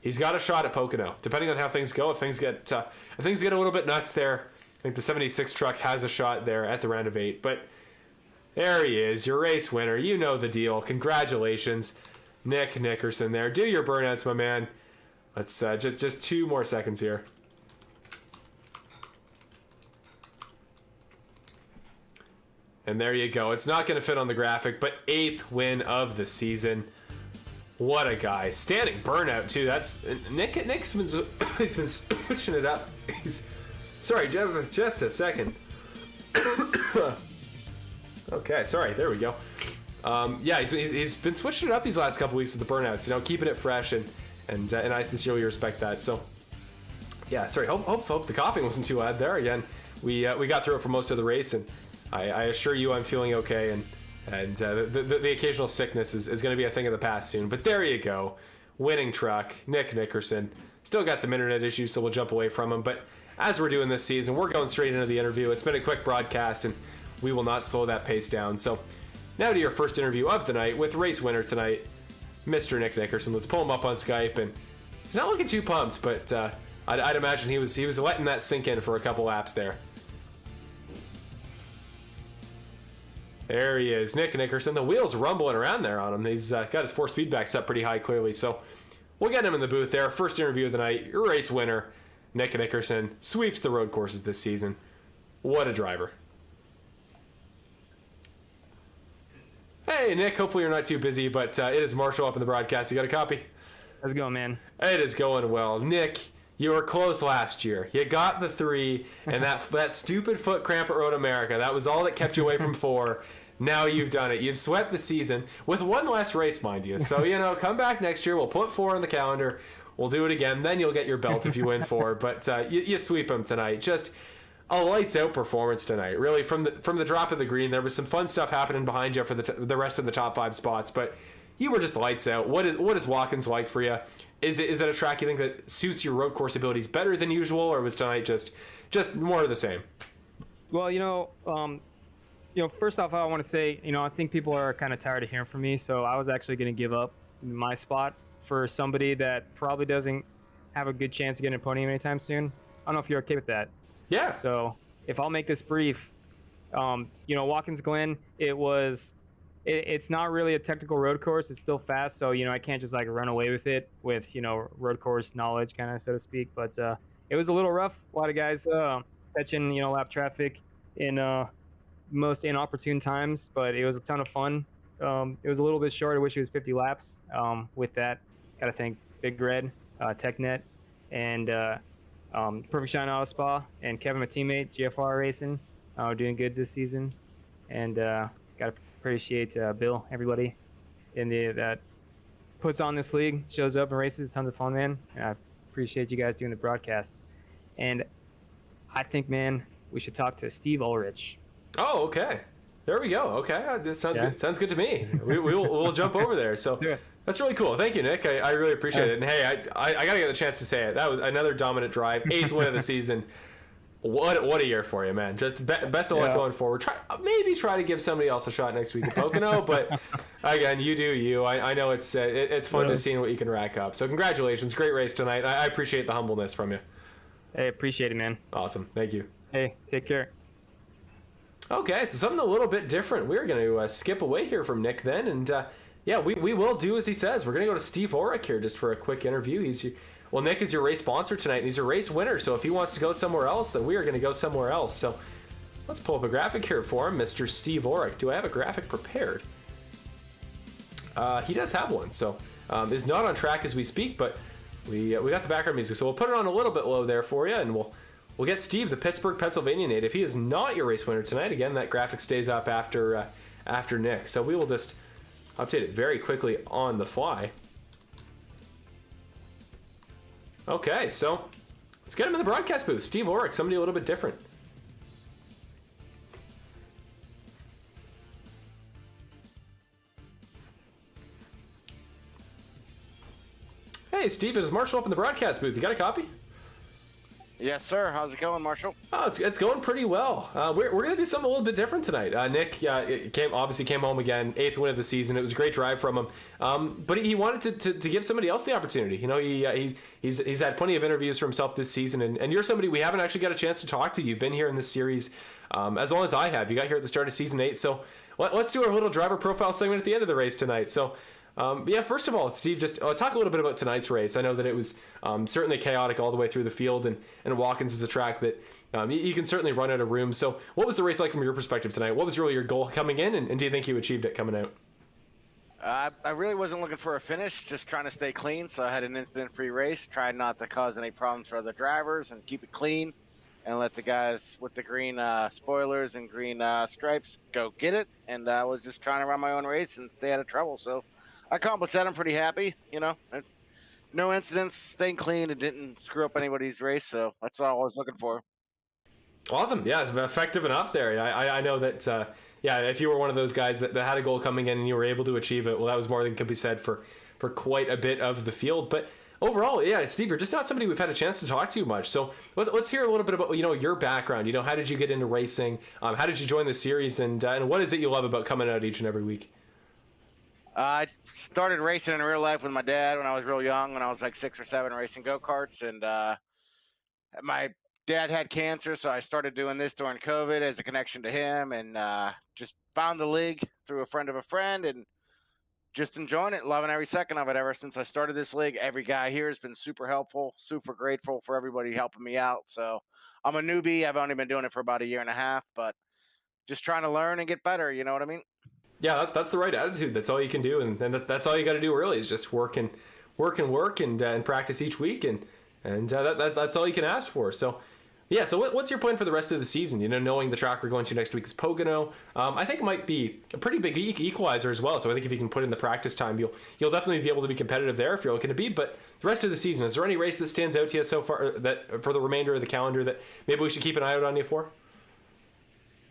he's got a shot at Pocono. Depending on how things go, if things get a little bit nuts there, I think the 76 truck has a shot there at the round of 8. But there he is, your race winner. You know the deal. Congratulations, Nick Nickerson there. Do your burnouts, my man. Let's just 2 more seconds here. And there you go. It's not going to fit on the graphic, but 8th win of the season. What a guy. Standing burnout, too. That's Nick's been, he's been switching it up. Sorry, just a second. Okay, sorry. There we go. Yeah, he's been switching it up these last couple weeks with the burnouts, keeping it fresh, and I sincerely respect that. So, yeah, sorry. Hope the coughing wasn't too loud there. Again, we got through it for most of the race, and I assure you I'm feeling okay, and the occasional sickness is going to be a thing of the past soon. But there you go. Winning truck, Nick Nickerson. Still got some internet issues, so we'll jump away from him. But as we're doing this season, we're going straight into the interview. It's been a quick broadcast, and we will not slow that pace down. So now to your first interview of the night with race winner tonight, Mr. Nick Nickerson. Let's pull him up on Skype, and he's not looking too pumped, but I'd imagine he was letting that sink in for a couple laps there. There he is, Nick Nickerson. The wheels rumbling around there on him. He's got his force feedback set pretty high, clearly. So we'll get him in the booth there. First interview of the night. Your race winner, Nick Nickerson, sweeps the road courses this season. What a driver. Hey, Nick. Hopefully you're not too busy, but it is Marshall up in the broadcast. You got a copy? How's it going, man? It is going well. Nick, you were close last year. You got the 3, and that stupid foot cramp at Road America, that was all that kept you away from 4. Now you've done it. You've swept the season with one less race, mind you. So, come back next year. We'll put 4 on the calendar. We'll do it again. Then you'll get your belt if you win 4. But you sweep them tonight. Just a lights-out performance tonight. Really, from the drop of the green, there was some fun stuff happening behind you for the rest of the top 5 spots. But you were just lights out. What is Watkins like for you? Is it a track you think that suits your road course abilities better than usual, or was tonight just more of the same? Well, first off, I want to say, I think people are kind of tired of hearing from me, so I was actually going to give up my spot for somebody that probably doesn't have a good chance of getting a podium anytime soon. I don't know if you're okay with that. Yeah. So if I'll make this brief, Watkins Glen, it's not really a technical road course. It's still fast, so I can't just like run away with it with road course knowledge, kind of, so to speak. But it was a little rough. A lot of guys catching lap traffic in most inopportune times, but it was a ton of fun. It was a little bit short. I wish it was 50 laps. With that, gotta thank Big Red, TechNet, and Perfect Shine Auto Spa, and Kevin, my teammate, GFR Racing. We're doing good this season, and gotta appreciate Bill, everybody that puts on this league, shows up and races. Tons of fun, man. I appreciate you guys doing the broadcast. And I think, man, we should talk to Steve Ulrich. Oh, okay. There we go. Okay, this sounds good. Sounds good to me. We'll jump over there. So that's really cool. Thank you, Nick. I really appreciate it. And hey, I gotta get the chance to say it. That was another dominant drive, 8th win of the season. What a year for you, man. Just best of luck going forward. Try to give somebody else a shot next week at Pocono, but again, you do you. I know it's fun to see what you can rack up. So congratulations. Great race tonight. I appreciate the humbleness from you. Hey, appreciate it, man. Awesome. Thank you. Hey, take care. Okay, so something a little bit different. We're going to skip away here from Nick then, and we will do as he says. We're going to go to Steve Ulrich here just for a quick interview. Nick is your race sponsor tonight, and he's a race winner, so if he wants to go somewhere else, then we are going to go somewhere else. So let's pull up a graphic here for him, Mr. Steve Ulrich. Do I have a graphic prepared? He does have one, so is not on track as we speak, but we got the background music, so we'll put it on a little bit low there for you, and we'll get Steve, the Pittsburgh, Pennsylvania native. He is not your race winner tonight. Again, that graphic stays up after Nick, so we will just update it very quickly on the fly. Okay, so let's get him in the broadcast booth. Steve Ulrich, somebody a little bit different. Hey, Steve, is Marshall up in the broadcast booth? You got a copy? Yes, sir. How's it going, Marshall? Oh, it's going pretty well. We're going to do something a little bit different tonight. Nick came home again, 8th win of the season. It was a great drive from him. But he wanted to give somebody else the opportunity. He's had plenty of interviews for himself this season, and you're somebody we haven't actually got a chance to talk to. You've been here in this series as long as I have. You got here at the start of season 8. So let's do our little driver profile segment at the end of the race tonight. So first of all, Steve, just talk a little bit about tonight's race. I know that it was certainly chaotic all the way through the field, and Watkins is a track that you can certainly run out of room. So what was the race like from your perspective tonight? What was really your goal coming in, and do you think you achieved it coming out? I really wasn't looking for a finish, just trying to stay clean. So I had an incident-free race, tried not to cause any problems for other drivers and keep it clean and let the guys with the green spoilers and green stripes go get it. And I was just trying to run my own race and stay out of trouble. So I accomplished that. I'm pretty happy, no incidents, staying clean, and didn't screw up anybody's race. So that's what I was looking for. Awesome. Yeah, it's effective enough there. I know that, if you were one of those guys that had a goal coming in and you were able to achieve it, well, that was more than could be said for quite a bit of the field. But overall, Steve, you're just not somebody we've had a chance to talk to much. So let's hear a little bit about, your background. How did you get into racing? How did you join the series? And what is it you love about coming out each and every week? I started racing in real life with my dad when I was real young, when I was like 6 or 7, racing go-karts. And my dad had cancer, so I started doing this during COVID as a connection to him, and just found the league through a friend of a friend, and just enjoying it, loving every second of it ever since I started this league. Every guy here has been super helpful, super grateful for everybody helping me out. So I'm a newbie. I've only been doing it for about a year and a half, but just trying to learn and get better. You know what I mean? Yeah, that's the right attitude. That's all you can do, and that's all you got to do. Really, is just work and practice each week, and that's all you can ask for. So, yeah. So, what's your plan for the rest of the season? You know, knowing the track we're going to next week is Pocono. I think it might be a pretty big equalizer as well. So, I think if you can put in the practice time, you'll definitely be able to be competitive there if you're looking to be. But the rest of the season, is there any race that stands out to you so far that for the remainder of the calendar that maybe we should keep an eye out on you for?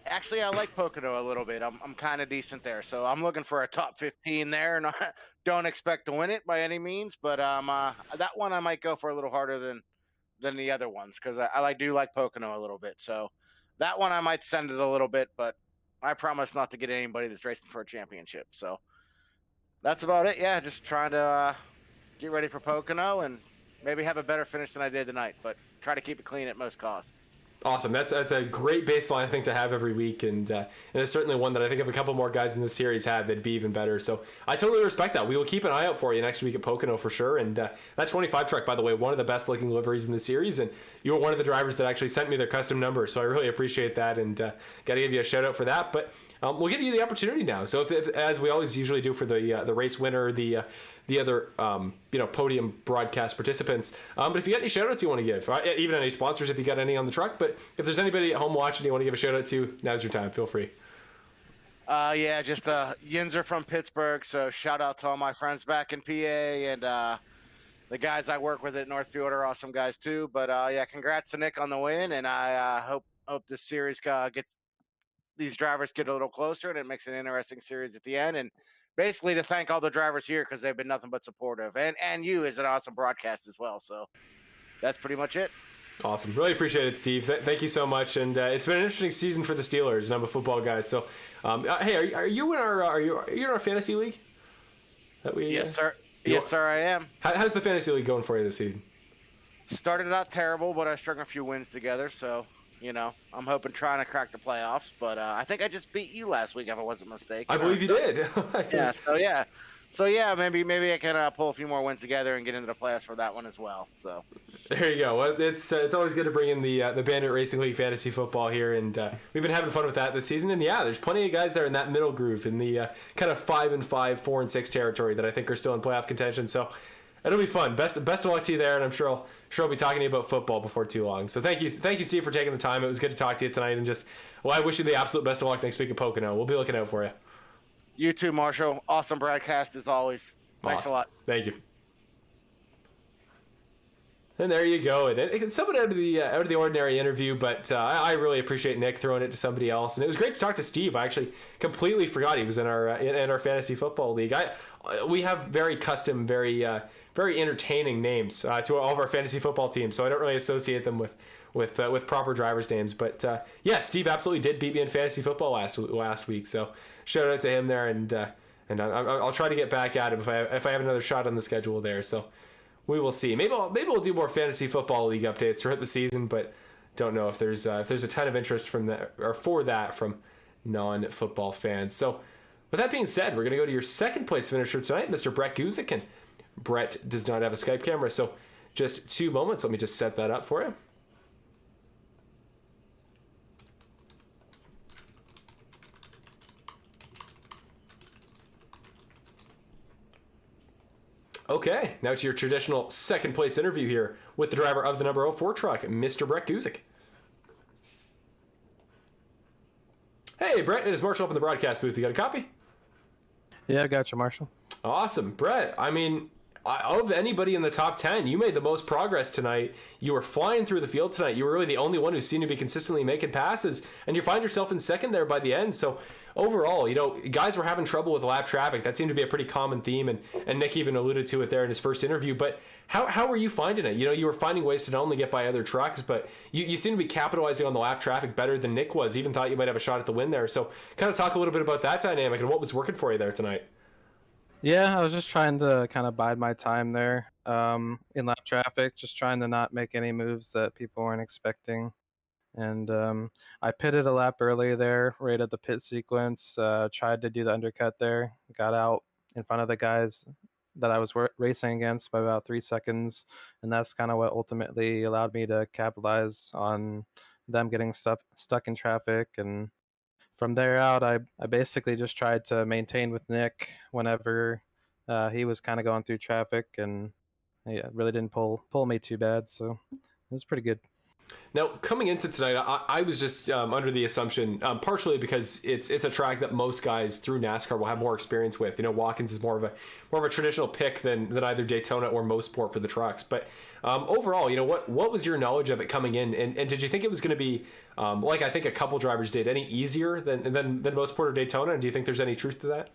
Actually, I like Pocono a little bit. I'm kind of decent there, so I'm looking for a top 15 there, and I don't expect to win it by any means. But that one I might go for a little harder than the other ones because I do like Pocono a little bit. So that one I might send it a little bit, but I promise not to get anybody that's racing for a championship. So that's about it. Yeah, just trying to get ready for Pocono and maybe have a better finish than I did tonight, but try to keep it clean at most costs. Awesome. That's a great baseline, I think, to have every week, and it's certainly one that I think if a couple more guys in this series had, they'd be even better. So I totally respect that. We will keep an eye out for you next week at Pocono for sure. And that 25 truck, by the way, one of the best looking liveries in the series, and you were one of the drivers that actually sent me their custom number, so I really appreciate that, and got to give you a shout out for that. But we'll give you the opportunity now. So if as we always usually do for the race winner, the other podium broadcast participants. But if you got any shout outs you want to give, even any sponsors if you got any on the truck, but if there's anybody at home watching you want to give a shout out to, now's your time. Feel free. Yeah, just Yinzer from Pittsburgh. So shout out to all my friends back in PA, and the guys I work with at Northfield are awesome guys too. But yeah, congrats to Nick on the win, and I hope this series gets these drivers get a little closer, and it makes an interesting series at the end. And basically to thank all the drivers here because they've been nothing but supportive, and you as an awesome broadcast as well. So that's pretty much it. Awesome. Really appreciate it, Steve. Thank you so much. And it's been an interesting season for the Steelers, and I'm a football guy. So, hey, are you in our fantasy league? Yes, sir. Yes, sir, I am. How's the fantasy league going for you this season? Started out terrible, but I strung a few wins together. So, I'm hoping trying to crack the playoffs. But I think I just beat you last week, if I wasn't mistaken. I believe you did. So yeah, maybe I can pull a few more wins together and get into the playoffs for that one as well. So there you go. Well, it's always good to bring in the Bandit Racing League fantasy football here, and we've been having fun with that this season. And yeah, there's plenty of guys there in that middle groove in the kind of 5-5, 4-6 territory that I think are still in playoff contention. So it'll be fun. Best of luck to you there, and I'm sure I'll be talking to you about football before too long. So thank you, Steve, for taking the time. It was good to talk to you tonight, and I wish you the absolute best of luck next week at Pocono. We'll be looking out for you. You too, Marshall. Awesome broadcast as always. Thanks awesome. a lot. Thank you. And there you go. And it's somewhat out of the ordinary interview, but I really appreciate Nick throwing it to somebody else. And it was great to talk to Steve. I actually completely forgot he was in our fantasy football league. We have very custom, very entertaining names to all of our fantasy football teams, so I don't really associate them with proper drivers' names. But yeah, Steve absolutely did beat me in fantasy football last week. So shout out to him there, and I'll try to get back at him if I have another shot on the schedule there. So we will see. Maybe we'll do more fantasy football league updates throughout the season, but don't know if there's a ton of interest from that from non-football fans. So with that being said, we're going to go to your second place finisher tonight, Mr. Bret Guzik, and Bret does not have a Skype camera, so just 2 moments. Let me just set that up for you. Okay, now to your traditional second place interview here with the driver of the number 04 truck, Mr. Bret Guzik. Hey, Bret, it is Marshall up in the broadcast booth. You got a copy? Yeah, I got you, Marshall. Awesome. Bret, I mean, of anybody in the top 10, you made the most progress tonight. You were flying through the field tonight. You were really the only one who seemed to be consistently making passes, and you find yourself in second there by the end. So overall, guys were having trouble with lap traffic. That seemed to be a pretty common theme, and Nick even alluded to it there in his first interview. But how were you finding it? You were finding ways to not only get by other trucks, but you seem to be capitalizing on the lap traffic better than Nick was. Even thought you might have a shot at the win there. So kind of talk a little bit about that dynamic and what was working for you there tonight. Yeah, I was just trying to kind of bide my time there. in lap traffic, just trying to not make any moves that people weren't expecting. And I pitted a lap early there, right at the pit sequence. Tried to do the undercut there, got out in front of the guys that I was racing against by about 3 seconds, and that's kind of what ultimately allowed me to capitalize on them getting stuck in traffic. And from there out, I basically just tried to maintain with Nick whenever he was kind of going through traffic, and yeah, really didn't pull me too bad, so it was pretty good. Now, coming into tonight, I was just under the assumption, partially because it's a track that most guys through NASCAR will have more experience with. You know, Watkins is more of a traditional pick than either Daytona or Mosport for the trucks. But overall, you know, what was your knowledge of it coming in, and did you think it was going to be like I think a couple drivers did, any easier than Mosport or Daytona? And do you think there's any truth to that?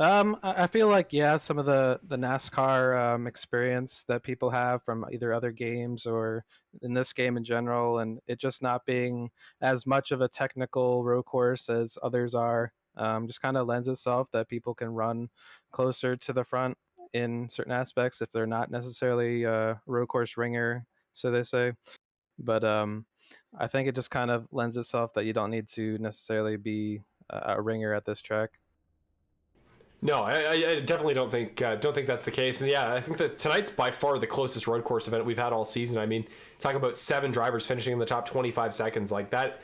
I feel like, yeah, some of the NASCAR experience that people have from either other games or in this game in general, and it just not being as much of a technical road course as others are, just kind of lends itself that people can run closer to the front in certain aspects if they're not necessarily a road course ringer, so they say. But I think it just kind of lends itself that you don't need to necessarily be a ringer at this track. No, I definitely don't think that's the case. And yeah, I think that tonight's by far the closest road course event we've had all season. I mean, talk about 7 drivers finishing in the top 25 seconds, like that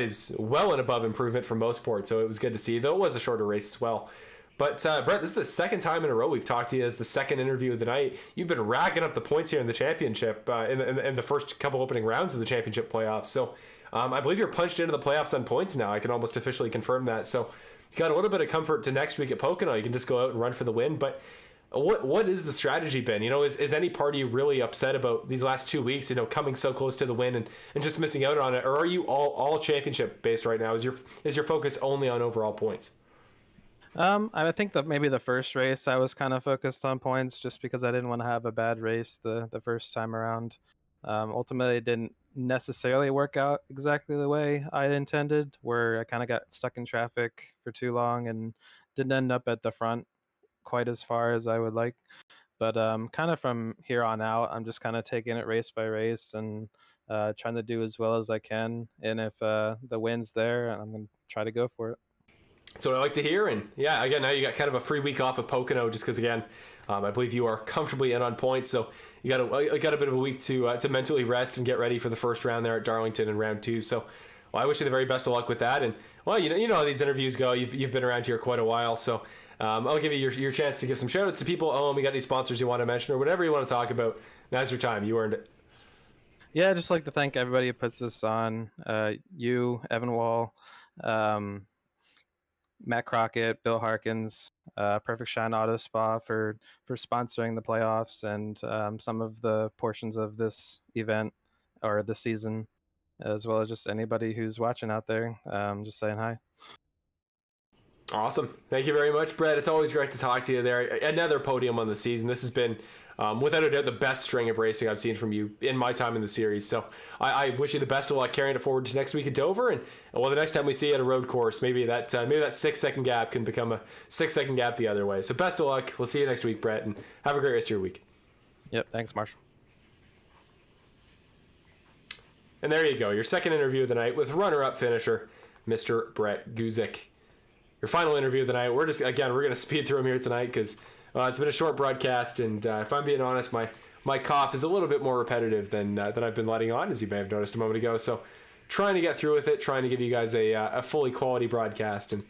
is well and above improvement for most sports. So it was good to see, though it was a shorter race as well. But Brett, this is the second time in a row we've talked to you as the second interview of the night. You've been racking up the points here in the championship in the first couple opening rounds of the championship playoffs. So I believe you're punched into the playoffs on points now. I can almost officially confirm that. So you got a little bit of comfort to next week at Pocono. You can just go out and run for the win. But what is the strategy been? You know, is any party really upset about these last 2 weeks, you know, coming so close to the win and just missing out on it? Or are you all championship based right now? Is your focus only on overall points? I think that maybe the first race I was kind of focused on points just because I didn't want to have a bad race the first time around. Ultimately, it didn't necessarily work out exactly the way I intended, where I kind of got stuck in traffic for too long and didn't end up at the front quite as far as I would like. But kind of from here on out, I'm just kind of taking it race by race and trying to do as well as I can. And if the win's there, I'm going to try to go for it. That's what I like to hear. And yeah, again, now you got kind of a free week off of Pocono just because, again, I believe you are comfortably in on points. So you got a bit of a week to mentally rest and get ready for the first round there at Darlington in round 2. So well, I wish you the very best of luck with that. And well, you know how these interviews go. You've been around here quite a while. So I'll give you your chance to give some shout outs to people. Oh, we got any sponsors you want to mention or whatever you want to talk about. Now's your time. You earned it. Yeah, I'd just like to thank everybody who puts this on. You, Evan Wall, Matt Crockett, Bill Harkins, Perfect Shine Auto Spa for sponsoring the playoffs and some of the portions of this event or this season, as well as just anybody who's watching out there. Just saying hi. Awesome. Thank you very much, Brett. It's always great to talk to you there. Another podium on the season. This has been, without a doubt, the best string of racing I've seen from you in my time in the series. So I wish you the best of luck carrying it forward to next week at Dover. And well, the next time we see you at a road course, maybe that 6-second gap can become a 6-second gap the other way. So best of luck. We'll see you next week, Brett, and have a great rest of your week. Yep. Thanks, Marshall. And there you go. Your second interview of the night with runner-up finisher, Mr. Bret Guzik. Your final interview of the night. We're going to speed through them here tonight because it's been a short broadcast, and if I'm being honest, my cough is a little bit more repetitive than I've been letting on, as you may have noticed a moment ago. So trying to get through with it, trying to give you guys a fully quality broadcast, and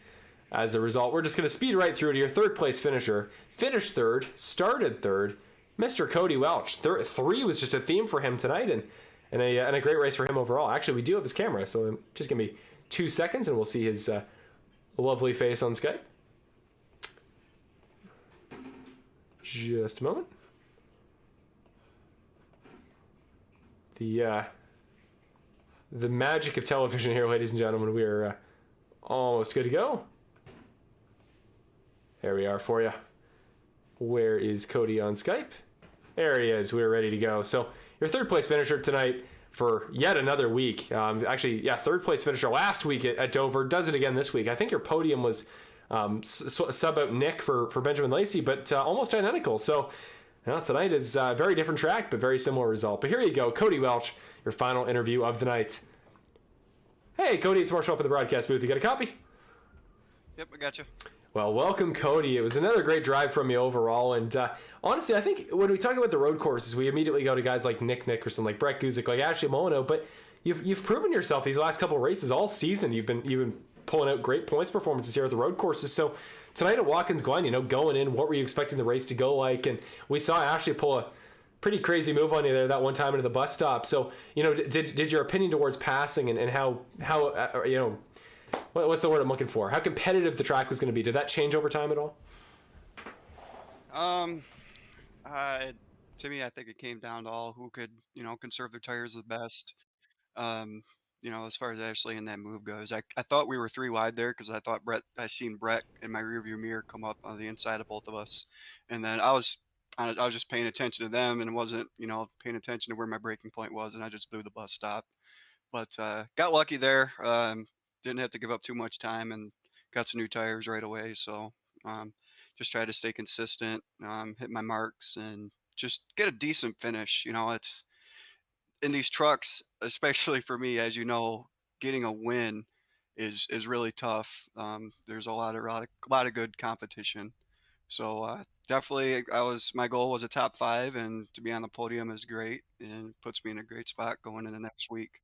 as a result, we're just going to speed right through to your third place finisher. Finished third, started third, Mr. Cody Welch. 3 was just a theme for him tonight, and a great race for him overall. Actually, we do have his camera, so just give me 2 seconds, and we'll see his lovely face on Skype. Just a moment. The magic of television here, ladies and gentlemen. We are almost good to go. There we are for you. Where is Cody on Skype? There he is. We're ready to go. So your third place finisher tonight for yet another week. Third place finisher last week at Dover. Does it again this week. I think your podium was sub out Nick for Benjamin Lacy, but almost identical. So Now, tonight is a very different track, but very similar result. But here you go, Cody Welch, your final interview of the night. Hey, Cody, it's Marshall up in the broadcast booth. You got a copy? Yep, I got you. Well, welcome, Cody. It was another great drive from you overall. And honestly, I think when we talk about the road courses, we immediately go to guys like Nick Nickerson, like Bret Guzik, like Ashley Mono. But you've proven yourself these last couple of races all season. You've been pulling out great points performances here at the road courses. So tonight at Watkins Glen, going in, what were you expecting the race to go like? And we saw Ashley pull a pretty crazy move on you there that one time into the bus stop. So did your opinion towards passing and how what's the word I'm looking for? How competitive the track was going to be? Did that change over time at all? To me, I think it came down to all who could, conserve their tires the best. As far as Ashley and that move goes, I thought we were 3 wide there because I seen Bret in my rearview mirror come up on the inside of both of us, and then I was just paying attention to them and wasn't, paying attention to where my braking point was, and I just blew the bus stop. But got lucky there. Didn't have to give up too much time and got some new tires right away. So just tried to stay consistent, hit my marks, and just get a decent finish. It's in these trucks, especially for me, as you know, getting a win is really tough. There's a lot of good competition. So definitely, my goal was a top 5, and to be on the podium is great and puts me in a great spot going into next week.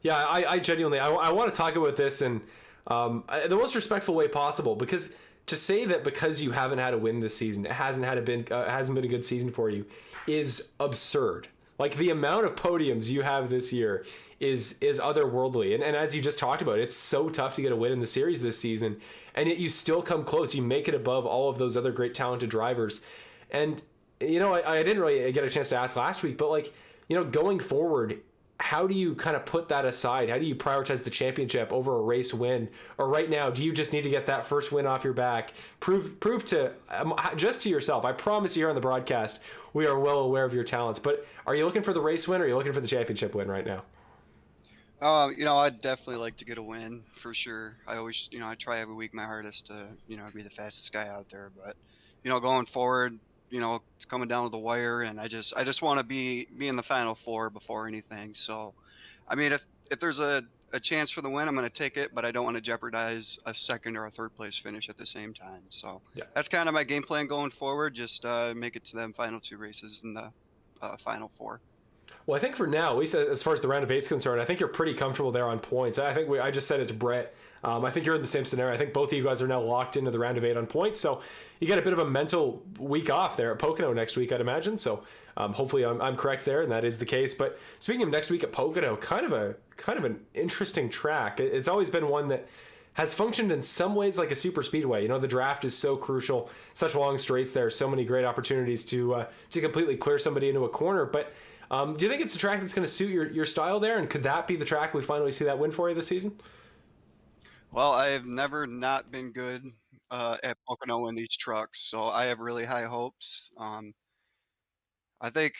Yeah, I genuinely I want to talk about this in the most respectful way possible, because to say that because you haven't had a win this season, it hasn't been a good season for you is absurd. Like, the amount of podiums you have this year is otherworldly. And as you just talked about, it's so tough to get a win in the series this season, and yet you still come close. You make it above all of those other great talented drivers. And I didn't really get a chance to ask last week, but going forward, how do you kind of put that aside? How do you prioritize the championship over a race win? Or right now, do you just need to get that first win off your back? Prove to just to yourself. I promise you here on the broadcast, we are well aware of your talents. But are you looking for the race win, or are you looking for the championship win right now? I'd definitely like to get a win for sure. I always, I try every week my hardest to, be the fastest guy out there. But, going forward, it's coming down to the wire, and I just want to be in the final 4 before anything. So, I mean, if there's a chance for the win, I'm going to take it, but I don't want to jeopardize a 2nd or a 3rd place finish at the same time. So Yeah. That's kind of my game plan going forward. Just make it to them final 2 races in the final 4. Well, I think for now, at least as far as the round of 8 is concerned, I think you're pretty comfortable there on points. I just said it to Bret. I think you're in the same scenario. I think both of you guys are now locked into the round of 8 on points. So you get a bit of a mental week off there at Pocono next week, I'd imagine. So hopefully I'm correct there, and that is the case. But speaking of next week at Pocono, kind of an interesting track. It's always been one that has functioned in some ways like a super speedway. The draft is so crucial, such long straights there, so many great opportunities to completely clear somebody into a corner. But do you think it's a track that's going to suit your style there? And could that be the track we finally see that win for you this season? Well, I have never not been good at Pocono in these trucks, so I have really high hopes. I think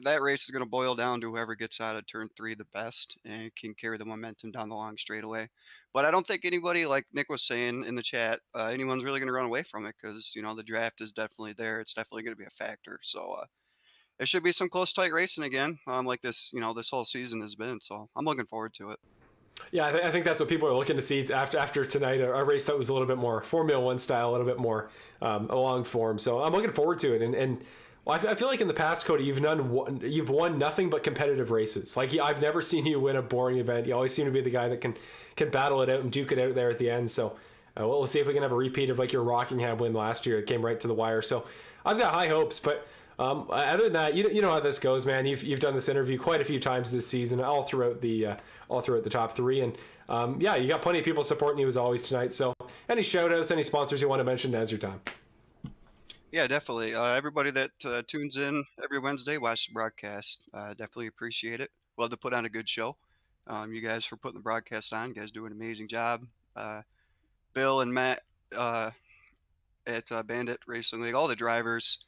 that race is going to boil down to whoever gets out of turn 3 the best and can carry the momentum down the long straightaway. But I don't think anybody, like Nick was saying in the chat, anyone's really going to run away from it because, the draft is definitely there. It's definitely going to be a factor. So it should be some close, tight racing again, like this, this whole season has been. So I'm looking forward to it. Yeah, I think that's what people are looking to see after tonight, a race that was a little bit more Formula One style, a little bit more long form. So I'm looking forward to it. And I feel like in the past, Cody, you've won nothing but competitive races. Like, I've never seen you win a boring event. You always seem to be the guy that can battle it out and duke it out there at the end. So we'll see if we can have a repeat of like your Rockingham win last year. It came right to the wire. So I've got high hopes, but other than that, you know how this goes, man. You've done this interview quite a few times this season, all throughout the top 3, and you got plenty of people supporting you as always tonight. So, any shout outs, any sponsors you want to mention? Now's your time. Yeah, definitely. Everybody that tunes in every Wednesday, watch the broadcast. Definitely appreciate it. Love to put on a good show. You guys for putting the broadcast on. You guys do an amazing job. Bill and Matt at Bandit Racing League, all the drivers.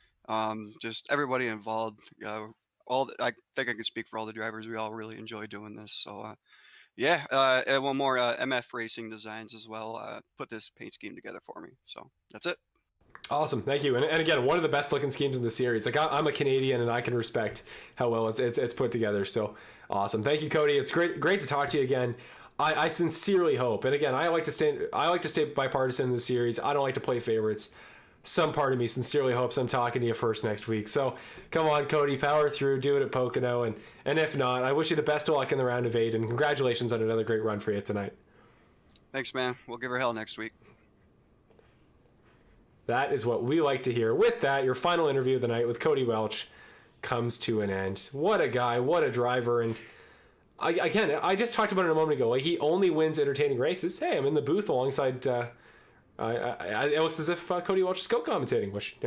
Just everybody involved. I think I can speak for all the drivers. We all really enjoy doing this. So, and one more MF Racing Designs as well. Put this paint scheme together for me. So that's it. Awesome, thank you. And again, one of the best looking schemes in the series. Like I'm a Canadian, and I can respect how well it's put together. So awesome, thank you, Cody. It's great to talk to you again. I sincerely hope, and again, I like to stay bipartisan in the series. I don't like to play favorites. Some part of me sincerely hopes I'm talking to you first next week. So come on, Cody, power through, do it at Pocono, and if not, I wish you the best of luck in the round of 8, and congratulations on another great run for you tonight. Thanks, man. We'll give her hell next week. That is what we like to hear. With that, your final interview of the night with Cody Welch comes to an end. What a guy, what a driver, and I just talked about it a moment ago. Like, he only wins entertaining races. Hey, I'm in the booth alongside. It looks as if Cody Welch is co-commentating, which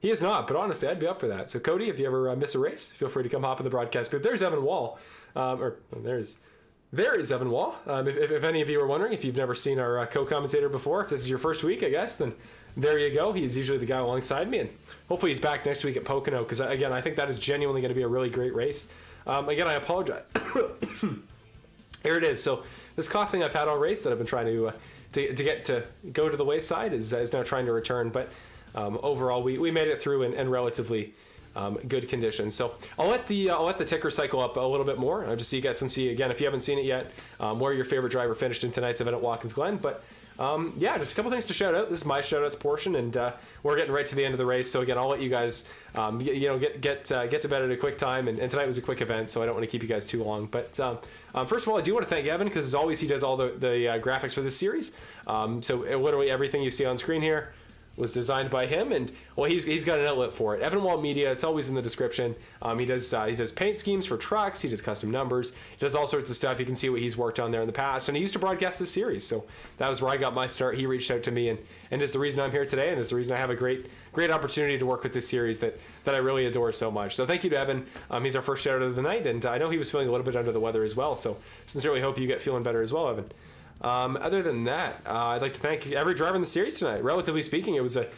he is not. But honestly, I'd be up for that. So Cody, if you ever miss a race, feel free to come hop in the broadcast booth. There's Evan Wall, there is Evan Wall. If any of you are wondering, if you've never seen our co-commentator before, if this is your first week, I guess, then there you go. He's usually the guy alongside me, and hopefully he's back next week at Pocono, because again, I think that is genuinely going to be a really great race. Again, I apologize. Here it is. So this cough thing I've had all race that I've been trying to get to go to the wayside is now trying to return. But overall, we made it through in relatively good conditions. So I'll let the ticker cycle up a little bit more, just so you guys can see again, if you haven't seen it yet, where your favorite driver finished in tonight's event at Watkins Glen. But just a couple things to shout out. This is my shout outs portion, and we're getting right to the end of the race. So again, I'll let you guys get to bed at a quick time, and tonight was a quick event, so I don't want to keep you guys too long. But first of all, I do want to thank Evan, because as always, he does all the graphics for this series. So literally everything you see on screen here was designed by him, and well, he's got an outlet for it. Evan Wall Media, it's always in the description. He does paint schemes for trucks, he does custom numbers, he does all sorts of stuff. You can see what he's worked on there in the past, and he used to broadcast this series, so that was where I got my start. He reached out to me, and is the reason I'm here today, and is the reason I have a great opportunity to work with this series that I really adore so much. So thank you to Evan. He's our first shout out of the night, and I know he was feeling a little bit under the weather as well, so sincerely hope you get feeling better as well, Evan. Other than that, I'd like to thank every driver in the series tonight. Relatively speaking, it was a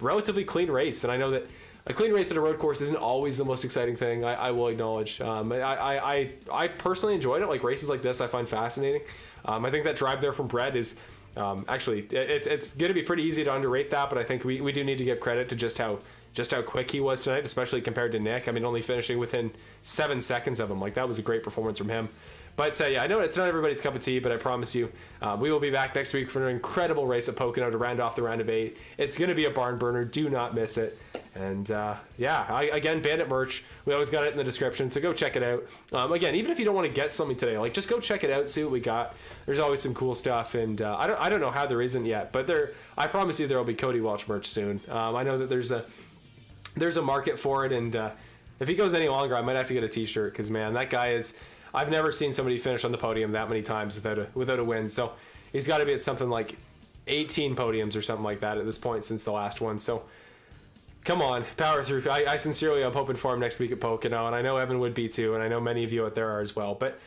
relatively clean race, and I know that a clean race at a road course isn't always the most exciting thing. I will acknowledge. I personally enjoyed it. Like, races like this, I find fascinating. I think that drive there from Bret is actually it's going to be pretty easy to underrate that, but I think we do need to give credit to just how quick he was tonight, especially compared to Nick. I mean, only finishing within 7 seconds of him. Like, that was a great performance from him. But I know it's not everybody's cup of tea, but I promise you, we will be back next week for an incredible race at Pocono to round off the round of 8. It's going to be a barn burner. Do not miss it. And again, Bandit merch. We always got it in the description, so go check it out. Again, even if you don't want to get something today, like, just go check it out, see what we got. There's always some cool stuff, and I don't know how there isn't yet, but I promise you there will be Cody Welch merch soon. I know that there's a market for it, and if he goes any longer, I might have to get a t-shirt, because man, that guy is. I've never seen somebody finish on the podium that many times without a win. So he's got to be at something like 18 podiums or something like that at this point since the last one. So come on, power through. I sincerely am hoping for him next week at Pocono, and I know Evan would be too, and I know many of you out there are as well. But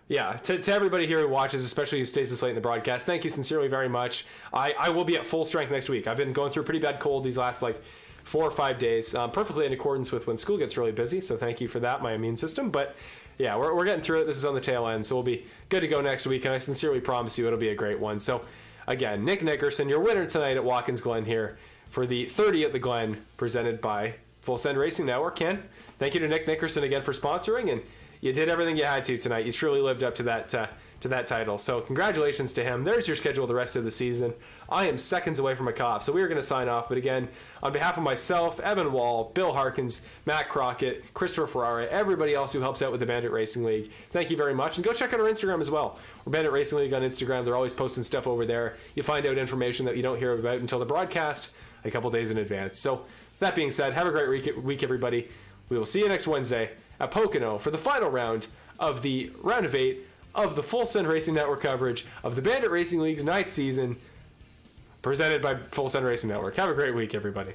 yeah, to everybody here who watches, especially who stays this late in the broadcast, thank you sincerely very much. I will be at full strength next week. I've been going through a pretty bad cold these last 4 or 5 days, perfectly in accordance with when school gets really busy. So thank you for that, my immune system. But yeah, we're getting through it. This is on the tail end, so we'll be good to go next week, and I sincerely promise you it'll be a great one. So again, Nick Nickerson, your winner tonight at Watkins Glen here for the 30 at the Glen, presented by Full Send Racing Network. Ken, thank you to Nick Nickerson again for sponsoring, and you did everything you had to tonight. You truly lived up to that title. So congratulations to him. There's your schedule the rest of the season. I am seconds away from a cop, so we are going to sign off. But again, on behalf of myself, Evan Wall, Bill Harkins, Matt Crockett, Christopher Ferrari, everybody else who helps out with the Bandit Racing League, thank you very much. And go check out our Instagram as well. We're Bandit Racing League on Instagram. They're always posting stuff over there. You find out information that you don't hear about until the broadcast a couple days in advance. So that being said, have a great week, everybody. We will see you next Wednesday at Pocono for the final round of the round of 8 of the Full Send Racing Network coverage of the Bandit Racing League's 9th season, presented by Full Send Racing Network. Have a great week, everybody.